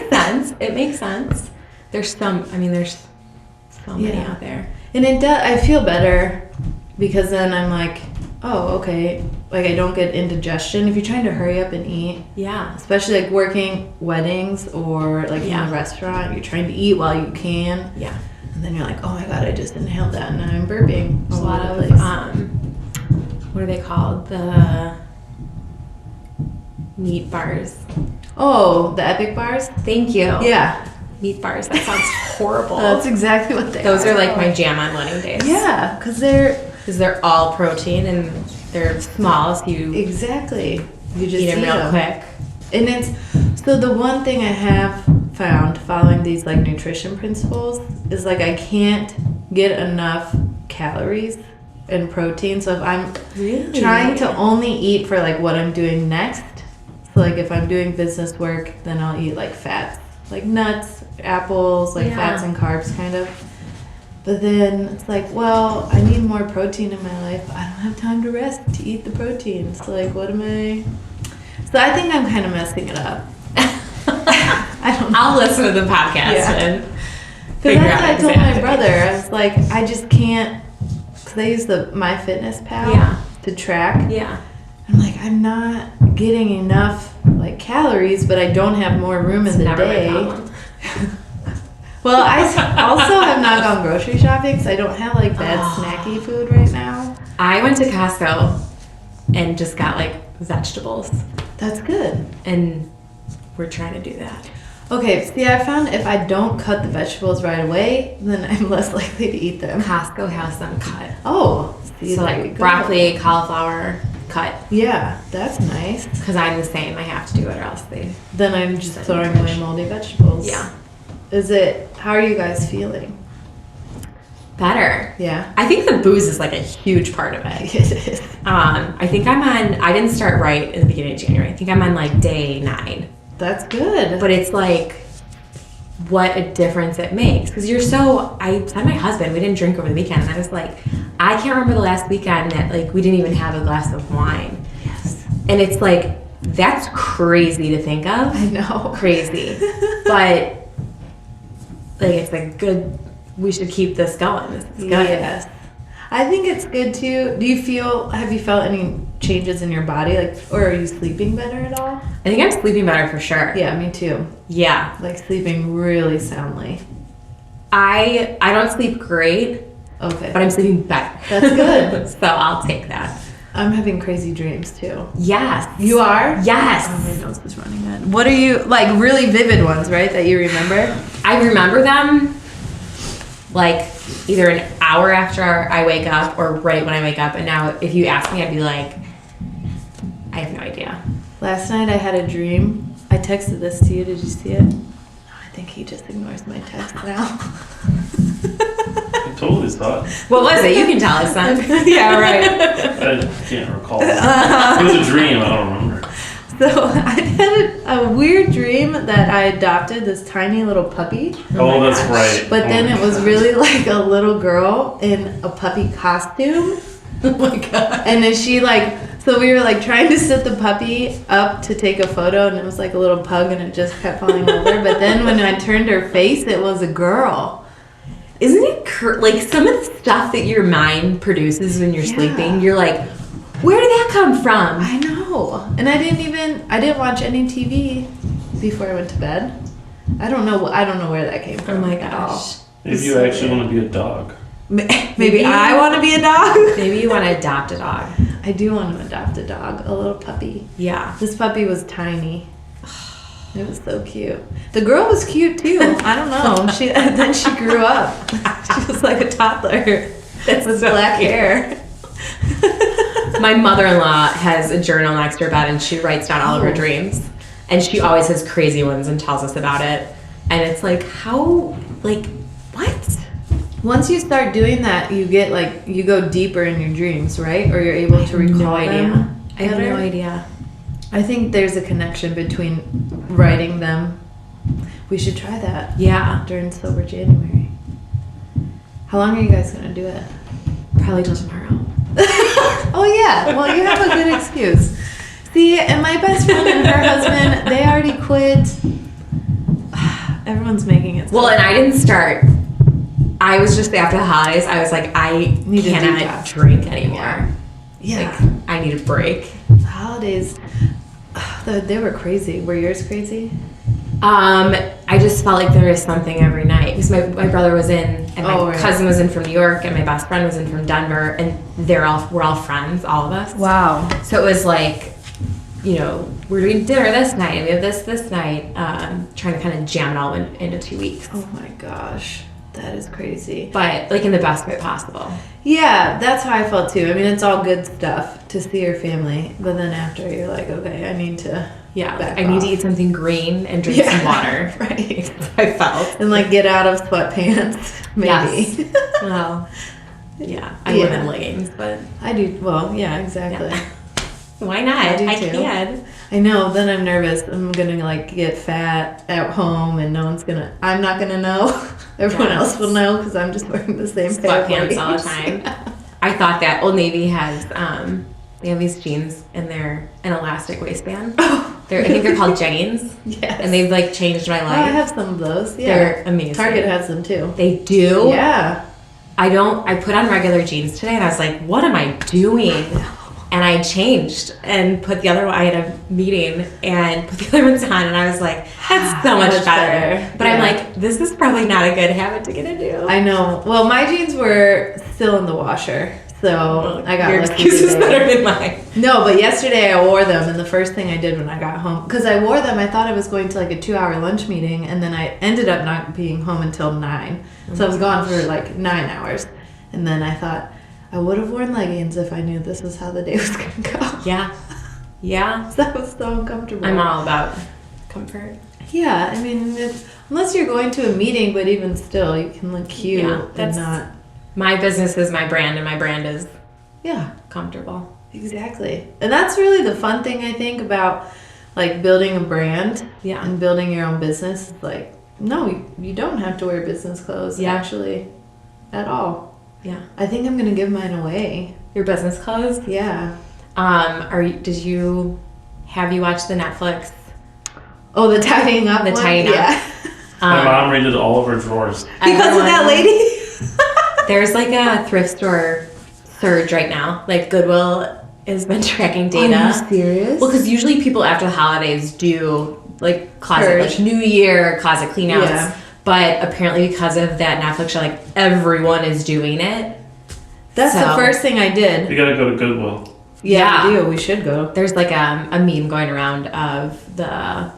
sense. It makes sense. There's so many out there. And it does. I feel better because then I'm like, oh, okay. Like I don't get indigestion. If you're trying to hurry up and eat, Yeah. especially like working weddings or like in a restaurant, you're trying to eat while you can. Yeah. And then you're like, oh my god, I just inhaled that and now I'm burping. There's a lot of what are they called? The meat bars. Oh, the Epic bars? Thank you. Yeah. Meat bars. That sounds horrible. That's exactly what they Those are like my jam on wedding days. Yeah, because they're all protein and they're small, so you exactly. You just eat them real quick. And it's so the one thing I have found following these like nutrition principles is like I can't get enough calories and protein. So if I'm trying to only eat for like what I'm doing next, so like if I'm doing business work, then I'll eat like fats, like nuts, apples, like fats and carbs kind of. But then it's like, well, I need more protein in my life. I don't have time to rest to eat the protein. So like, what am I? So I think I'm kind of messing it up. I don't know. I'll listen to the podcast and figure out. That's what I told my brother. I was like, I just can't, because I use the MyFitnessPal to track. Yeah. I'm like, I'm not getting enough like calories, but I don't have more room in the day. Well, I also have not gone grocery shopping, so I don't have like bad snacky food right now. I went to Costco and just got like vegetables. That's good. And we're trying to do that. Okay, see, I found if I don't cut the vegetables right away, then I'm less likely to eat them. Costco has them cut. Oh, see, so like broccoli, cauliflower, cut. Yeah, that's nice. Because I'm the same. I have to do it or else they... Then I'm just throwing away moldy vegetables. Yeah. How are you guys feeling? Better. Yeah. I think the booze is like a huge part of it. It is. I think I didn't start right in the beginning of January. I think I'm on like day 9. That's good. But it's like, what a difference it makes. Because I said to my husband, we didn't drink over the weekend. And I was like, I can't remember the last weekend that like we didn't even have a glass of wine. Yes. And it's like, that's crazy to think of. I know. Crazy. But like, it's like good, we should keep this going. This is good. Yes. I think it's good too. Have you felt any changes in your body? Like, or are you sleeping better at all? I think I'm sleeping better for sure. Yeah, me too. Yeah. Like sleeping really soundly. I don't sleep great. Okay. But I'm sleeping better. That's good. So I'll take that. I'm having crazy dreams too. Yes. You are? Yes. Oh, my nose is running red. What are you, like really vivid ones, right, that you remember? I remember them like either an hour after I wake up or right when I wake up. And now if you ask me, I'd be like, I have no idea. Last night I had a dream. I texted this to you. Did you see it? I think he just ignores my text now. I totally saw it. What was it? You can tell us, son. Yeah, right. I can't recall. It was a dream. I don't remember. So I had a weird dream that I adopted this tiny little puppy. Oh, that's right. But then it was really like a little girl in a puppy costume. Oh my God. And then she so we were like trying to sit the puppy up to take a photo, and it was like a little pug and it just kept falling over. But then when I turned her face, it was a girl. Isn't it like some of the stuff that your mind produces when you're sleeping? You're like, where did that come from? I know. And I didn't watch any TV before I went to bed. I don't know where that came from. Oh my at all. gosh. Maybe you actually want to be a dog. Maybe I want to be a dog. Maybe you want to adopt a dog. I do want to adopt a dog, a little puppy. Yeah. This puppy was tiny. It was so cute. The girl was cute too. I don't know. Then she grew up. She was like a toddler with black hair. My mother-in-law has a journal next to her bed, and she writes down all of her dreams. And she always has crazy ones and tells us about it. And it's like, what? Once you start doing that, you get you go deeper in your dreams, right? Or you're able to recall no idea. them. I have better. no idea. I think there's a connection between writing them. We should try that. Yeah. During Sober January. How long are you guys gonna do it? Probably till tomorrow. Oh yeah. Well, you have a good excuse. See, and my best friend and her husband, they already quit. Everyone's making it. Well, and I didn't start. I was just after the holidays. I was like, I Need a cannot detox. drink anymore. Yeah. Like, I need a break. The holidays, they were crazy. Were yours crazy? I just felt like there was something every night because my brother was in, and my right. cousin was in from New York, and my best friend was in from Denver, and we're all friends, all of us. Wow. So it was like, we're doing dinner this night, and we have this night, trying to kind of jam it all into 2 weeks. Oh my gosh. That is crazy. But like in the best way possible. Yeah, that's how I felt too. I mean, it's all good stuff to see your family, but then after you're like, okay, I need to back I need off. to eat something green and drink some water. Right. I felt. And get out of sweatpants, maybe. Yes. Well, yeah. I live in leggings, but I do. Well, yeah, exactly. yeah. Why not? I do I too. can. I know. Then I'm nervous. I'm gonna get fat at home, and I'm not gonna know. Everyone else will know because I'm just wearing the same pair of Sweatpants all the leggings. time. I thought that Old Navy has, they have these jeans and they're an elastic waistband. I think they're called jeggings. Yes. And they've changed my Oh, life. I have some of those. Yeah. They're amazing. Target has them too. They do? Yeah. I put on regular jeans today and I was like, what am I doing? And I changed and put the other one, I had a meeting and put the other ones on and I was like, that's so much better. But I'm like, this is probably not a good habit to get into. I know. Well, my jeans were still in the washer, so I got Your lucky excuse is today. better than mine. No, but yesterday I wore them, and the first thing I did when I got home, because I wore them, I thought I was going to a 2-hour lunch meeting, and then I ended up not being home until 9. So I was gone for 9 hours. And then I thought, I would have worn leggings if I knew this was how the day was going to go. Yeah. Yeah. That was so uncomfortable. I'm all about comfort. Yeah, I mean, unless you're going to a meeting, but even still, you can look cute and not. My business is my brand, and my brand is comfortable. Exactly. And that's really the fun thing, I think, about building a brand and building your own business. It's no, you don't have to wear business clothes actually at all. Yeah. I think I'm going to give mine away. Your business clothes? Yeah. Have you watched the Netflix? Oh, the tidying up The one? tidying up. Yeah. My mom redid all of her drawers. Because of that lady? There's a thrift store surge right now. Goodwill has been tracking data. Are you serious? Well, because usually people after the holidays do closet, New Year closet cleanouts. Yeah. But apparently because of that Netflix show, everyone is doing it. That's the first thing I did. You gotta go to Goodwill. Yeah, we do. We should go. There's a meme going around of the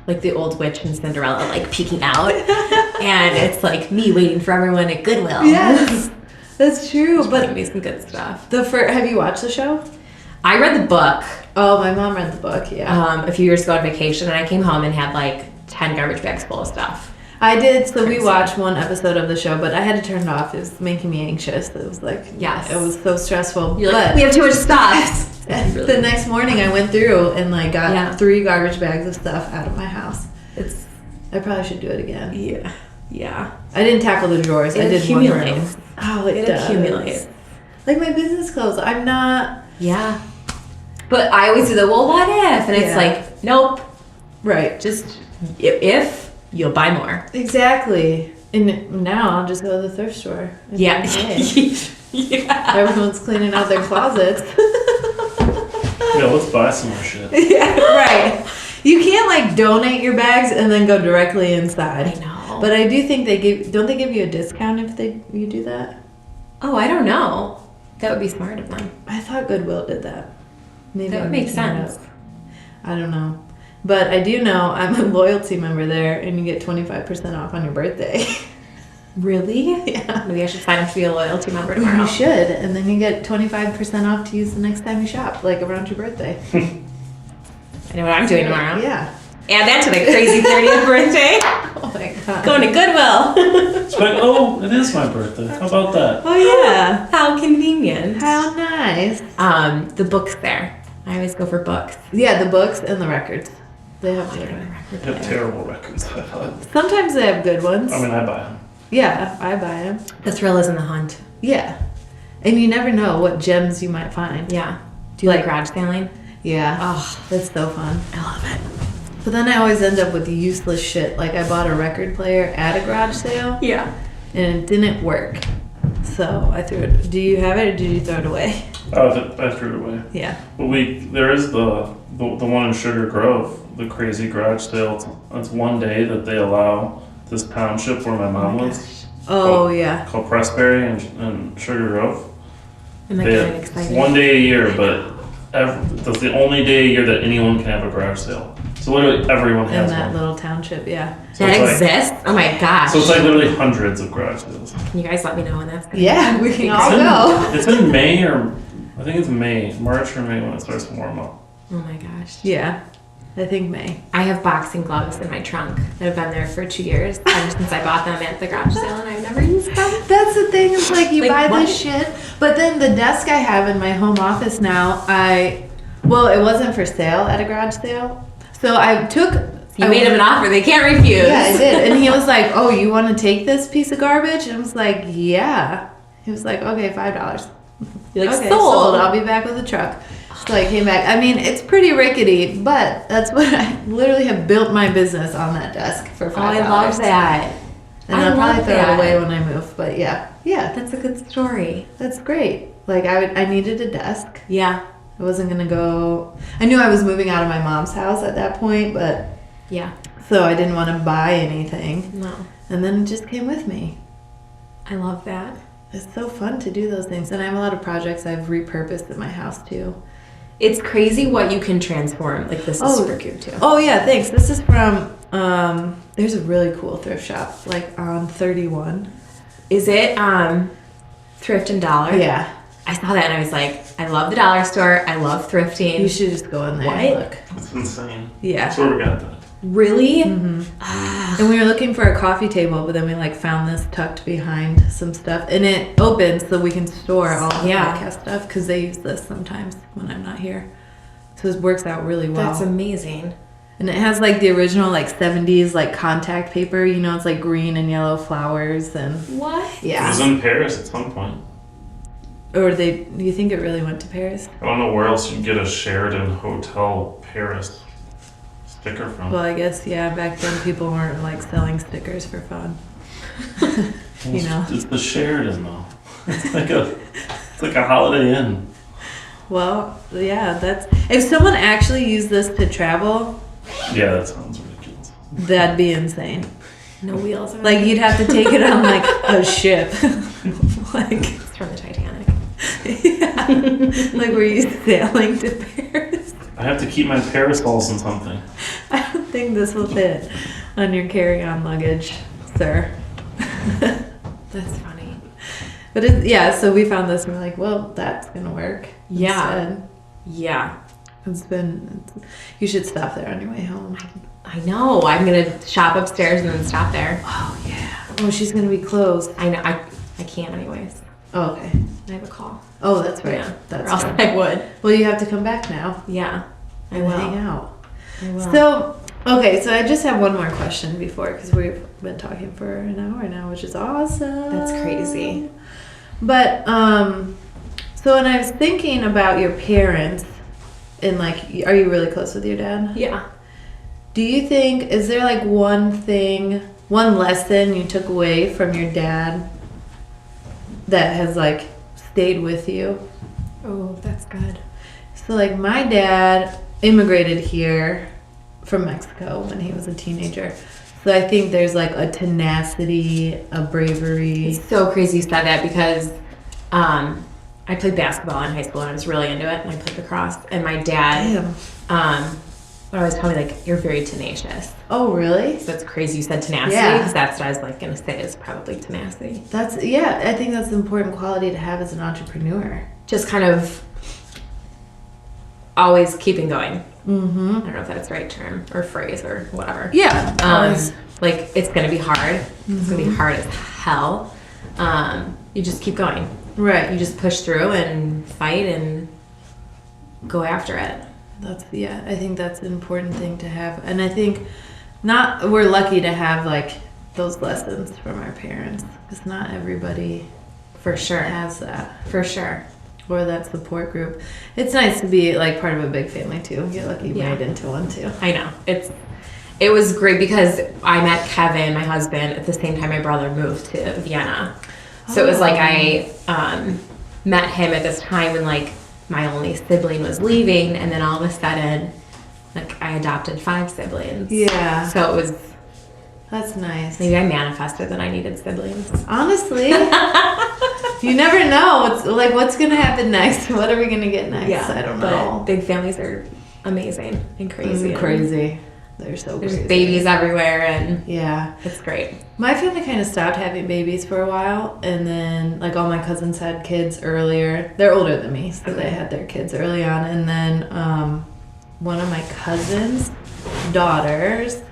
the old witch and Cinderella peeking out, and it's me waiting for everyone at Goodwill. Yes, that's true. But me some good stuff. Have you watched the show? I read the book. Oh, my mom read the book. Yeah. A few years ago on vacation, and I came home and had 10 garbage bags full of stuff. I did. So we watched one episode of the show, but I had to turn it off. It was making me anxious. It was yes, it was so stressful. You're we have too much stuff. The next morning, I went through and got 3 garbage bags of stuff out of my house. I probably should do it again. Yeah, yeah. I didn't tackle the drawers. I did accumulates. Oh, it does. Accumulates. Like my business clothes. I'm not. Yeah. But I always do what if? And it's nope. Right. Just if you'll buy more. Exactly. And now I'll just go to the thrift store. and Yeah. pay. Yeah. Everyone's cleaning out their closets. Yeah, let's buy some more shit. Yeah, right. You can't like donate your bags and then go directly inside. I know. But I do think don't they give you a discount if you do that? Oh, I don't know. That would be smart of them. I thought Goodwill did that. Maybe That would I'm make making it sense. up. I don't know. But I do know I'm a loyalty member there and you get 25% off on your birthday. Really? Yeah. Maybe I should sign up to be a loyalty member tomorrow. You should. And then you get 25% off to use the next time you shop, like around your birthday. I know what I'm doing tomorrow. Yeah. Add that to the crazy 30th birthday. Oh my god. Going to Goodwill. It's like, oh, it is my birthday. How about that? Oh yeah. How convenient. How nice. The books there. I always go for books. Yeah, the books and the records. They have I good got a ones. record They have player. terrible records, I thought. Sometimes they have good ones. I mean, I buy them. Yeah, I buy them. The thrill is in the hunt. Yeah. And you never know what gems you might find. Yeah. Do you like garage sailing? Yeah. Oh, That's so fun. I love it. But then I always end up with useless shit. Like I bought a record player at a garage sale Yeah. and it didn't work. So I threw it. Do you have it or did you throw it away? I threw it away. Yeah. But there is the one in Sugar Grove, the crazy garage sale. It's one day that they allow this township where my mom lives, Oh, yeah. called Pressbury and Sugar Grove. I'm like They getting have excited. one day a year, but that's the only day a year that anyone can have a garage sale. So literally everyone In has that one. little township, yeah. So That it's like- exists? Oh my gosh. So it's like literally hundreds of garage sales. Can you guys let me know when that's gonna Yeah, we can all go. It's in May or I think it's March or May when it starts to warm up. Oh my gosh. Yeah. I think May. I have boxing gloves in my trunk that have been there for 2 years ever since I bought them at the garage sale and I've never used them. That's the thing, is like you Like, buy what? this shit, but then the desk I have in my home office now, well, it wasn't for sale at a garage sale. So I took. You made him an offer they can't refuse. Yeah, I did. And he was like, "Oh, you want to take this piece of garbage?" And I was like, "Yeah." He was like, "Okay, $5." You're like, Okay, sold. I'll be back with a truck. So I came back. I mean, it's pretty rickety, but that's what I literally have built my business on that desk for $5. Oh, I love that. And I I'll probably love throw that. it away when I move. But yeah, That's a good story. that's great. Like I needed a desk. Yeah. I wasn't gonna go. I knew I was moving out of my mom's house at that point, but Yeah. so I didn't want to buy anything. No. And then it just came with me. I love that. It's so fun to do those things, and I have a lot of projects I've repurposed at my house too. It's crazy what you can transform. Like this is Oh. super cute too. Oh yeah, thanks. This is from. There's a really cool thrift shop, like on 31. Is it Thrift and Dollar? Yeah, I saw that and I was like, I love the dollar store. I love thrifting. you should just go in there What? and look. It's insane. Yeah. That's where we got that. Really? And we were looking for a coffee table, but then we like found this tucked behind some stuff, and it opens so we can store all the Yeah. podcast stuff because they use this sometimes when I'm not here. So it works out really well. That's amazing. And it has like the original like 70s like contact paper. You know, it's like green and yellow flowers and What? It was yeah. in Paris at some point. Or do you think it really went to Paris? I don't know where else you'd get a Sheraton Hotel Paris sticker from. Well, I guess yeah. Back then people weren't like selling stickers for fun. You know. It's the Sheraton though. It's like a Holiday Inn. Well, yeah. That's if someone actually used this to travel, Yeah, that sounds ridiculous. that'd be insane. No wheels. on Like it. you'd have to take it on like a ship. Like It's from the Titanic. yeah. Like were you sailing to Paris? I have to keep my parasols in something. I don't think this will fit on your carry-on luggage, sir. That's funny. But yeah, so we found this and we're like, well, that's gonna work. Yeah. Instead. Yeah. You should stop there on your way home. I know. I'm gonna shop upstairs and then stop there. Oh yeah. Oh, she's gonna be closed. I know. I can't anyways. Oh, okay. I have a call. Oh, that's right. Yeah. That's or else right. I would. Well, you have to come back now Yeah. I and will. hang out. I will. So, okay, so I just have one more question before, because we've been talking for an hour now, which is awesome. That's crazy. But, so when I was thinking about your parents, and like, are you really close with your dad? Yeah. Do you think, is there like one thing one lesson you took away from your dad that has like stayed with you? Oh, that's good. So like my dad immigrated here from Mexico when he was a teenager. So I think there's like a tenacity, a bravery. It's so crazy you said that because I played basketball in high school and I was really into it, and I played lacrosse. And my dad would always tell me, like, you're very tenacious. Oh, really? So it's crazy you said tenacity, because that's what I was like going to say is probably tenacity. I think that's an important quality to have as an entrepreneur. Just kind of always keeping going. Mm-hmm. I don't know if that's the right term or phrase or whatever. Yeah. Like, it's going to be hard. It's going to be hard as hell. You just keep going. Right. You just push through and fight and go after it. I think that's an important thing to have. And I think we're lucky to have like those lessons from our parents, because not everybody For sure. has that. For sure. Or that support group. It's nice to be like part of a big family too. You're lucky you married into one too. I know. It was great because I met Kevin, my husband, at the same time my brother moved to Vienna. So it was like I met him at this time when like my only sibling was leaving, and then all of a sudden, like I adopted 5 siblings. Yeah. So it was. That's nice. Maybe I manifested that I needed siblings. Honestly, you never know what's gonna happen next. What are we gonna get next? Yeah, I don't know. But big families are amazing and crazy. Crazy. They're so There's crazy. babies everywhere, and yeah, it's great. My family kind of stopped having babies for a while, and then like all my cousins had kids earlier. They're older than me, so they had their kids early on. And then one of my cousins' daughters,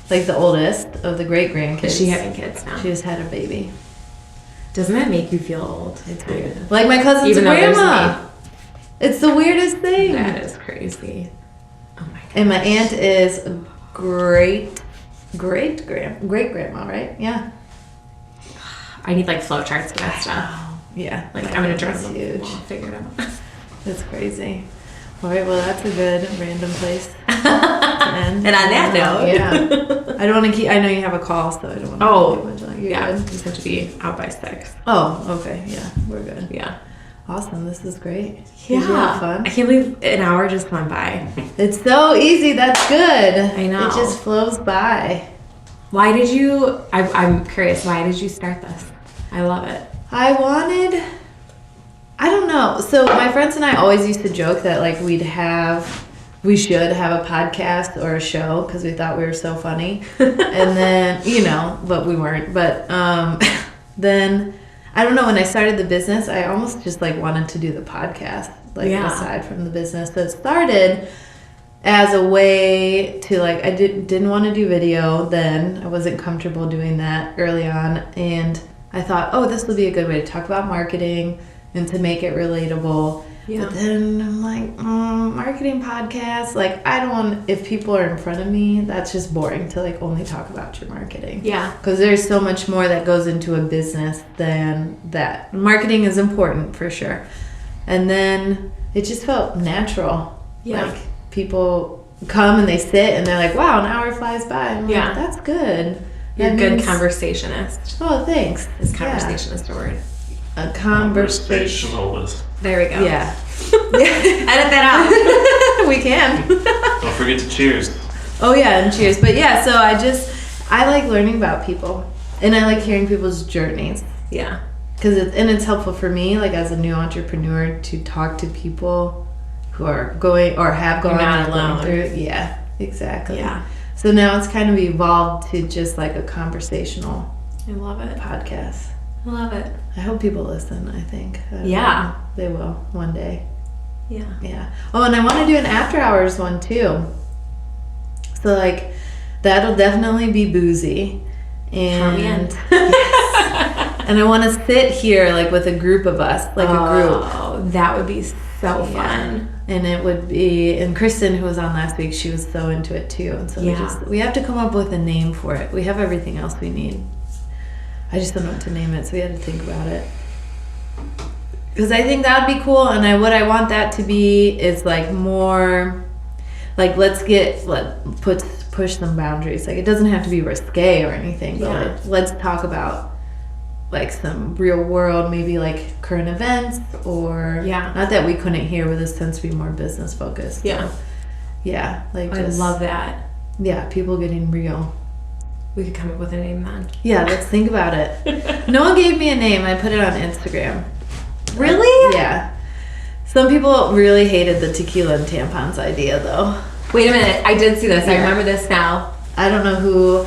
like the oldest of the great grandkids, Is she having kids now? She just had a baby. Doesn't that make you feel old? It's weird. Like my cousin's Even though there's grandma. me. It's the weirdest thing. That is crazy. Oh my god. And my aunt is great grandma, right? Yeah. I need like flow charts for that stuff. Yeah. Like I'm gonna draw That's them. huge. I'll figure it out. That's crazy. All right, well, that's a good random place to end. And on that note, yeah. I don't want to keep. I know you have a call, so I don't want to. Oh, keep much. You're yeah, good? just have to be out by 6. Oh, okay. Yeah, we're good. Yeah. Awesome. This is great. Yeah. Did you have fun? I can't believe an hour just went by. It's so easy. That's good. I know. It just flows by. Why did you? I'm curious. Why did you start this? I love it. I don't know. So my friends and I always used to joke that like we should have a podcast or a show because we thought we were so funny. And then, but we weren't. But then I don't know, when I started the business, I almost just like wanted to do the podcast, like aside from the business. So it started as a way to like, I didn't want to do video then. I wasn't comfortable doing that early on. And I thought, this would be a good way to talk about marketing and to make it relatable. Yeah. But then I'm like, marketing podcasts, like I don't want, if people are in front of me, that's just boring to like only talk about your marketing. Yeah. Because there's so much more that goes into a business than that. Marketing is important for sure. And then it just felt natural. Yeah. Like people come and they sit and they're like, wow, an hour flies by. I'm like, that's good. You're a good conversationist. Oh, thanks. Is conversationist a word? A conversationalist. There we go. Yeah. Edit that out. We can. Don't forget to cheers. Oh yeah, and cheers. But yeah, so I like learning about people, and I like hearing people's journeys. Yeah. It's helpful for me, like as a new entrepreneur, to talk to people who are going or have gone not alone. through. Yeah, exactly. Yeah. So now it's kind of evolved to just like a conversational. I love it. Podcast. I love it. I hope people listen, I think. Yeah. They will one day. Yeah. Yeah. Oh, and I want to do an after hours one too. So like that'll definitely be boozy. And yes. And I want to sit here like with a group of us, like a group. Oh, that would be so fun. And it would be, and Kristen, who was on last week, she was so into it too. And so we have to come up with a name for it. We have everything else we need. I just don't know what to name it, so we had to think about it. Because I think that would be cool, and what I want that to be is like more, like put push some boundaries. Like, it doesn't have to be risque or anything, but Yeah. like, let's talk about like some real world, maybe like current events, or Yeah. not that we couldn't hear, but this tends to be more business focused. Yeah. So, yeah, like I just, love that. yeah, people getting real. We could come up with a name then. Yeah, let's think about it. No one gave me a name. I put it on Instagram. Really? Yeah. Some people really hated the tequila and tampons idea, though. Wait a minute. I did see this. I Yeah. remember this now. I don't know who.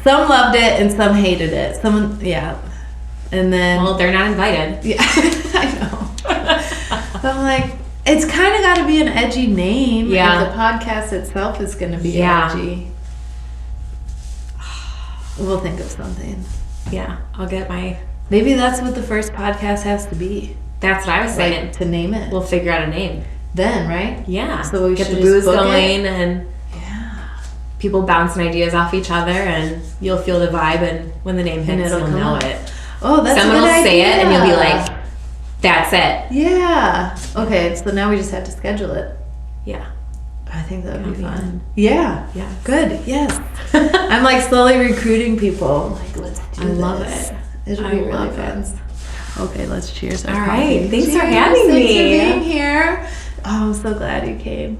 Some loved it and some hated it. Someone, yeah. And then, Well, they're not invited. yeah, I know. But I'm like, it's kind of got to be an edgy name. Yeah. And the podcast itself is going to be Yeah. edgy. We'll think of something. Yeah. I'll get my. Maybe that's what the first podcast has to be. That's what I was saying. Like, to name it. We'll figure out a name. Then, right? Yeah. So we get should the just booze book it? going and Yeah. people bouncing ideas off each other, and you'll feel the vibe. And when the name And hits, it'll you'll come know up. it. Oh, that's Someone a will good say it, and you'll be idea. like, "That's it." Yeah. Okay, so now we just have to schedule it. Yeah. I think that would be Yeah. fun. Yeah. Yeah. Good. Yes. I'm like slowly recruiting people. Like, let's do I this. love it. It'll I be really love fun. it. Okay, let's cheers. Our All coffee. right. Thanks for Cheers. having Thanks me. for being here. Oh, I'm so glad you came.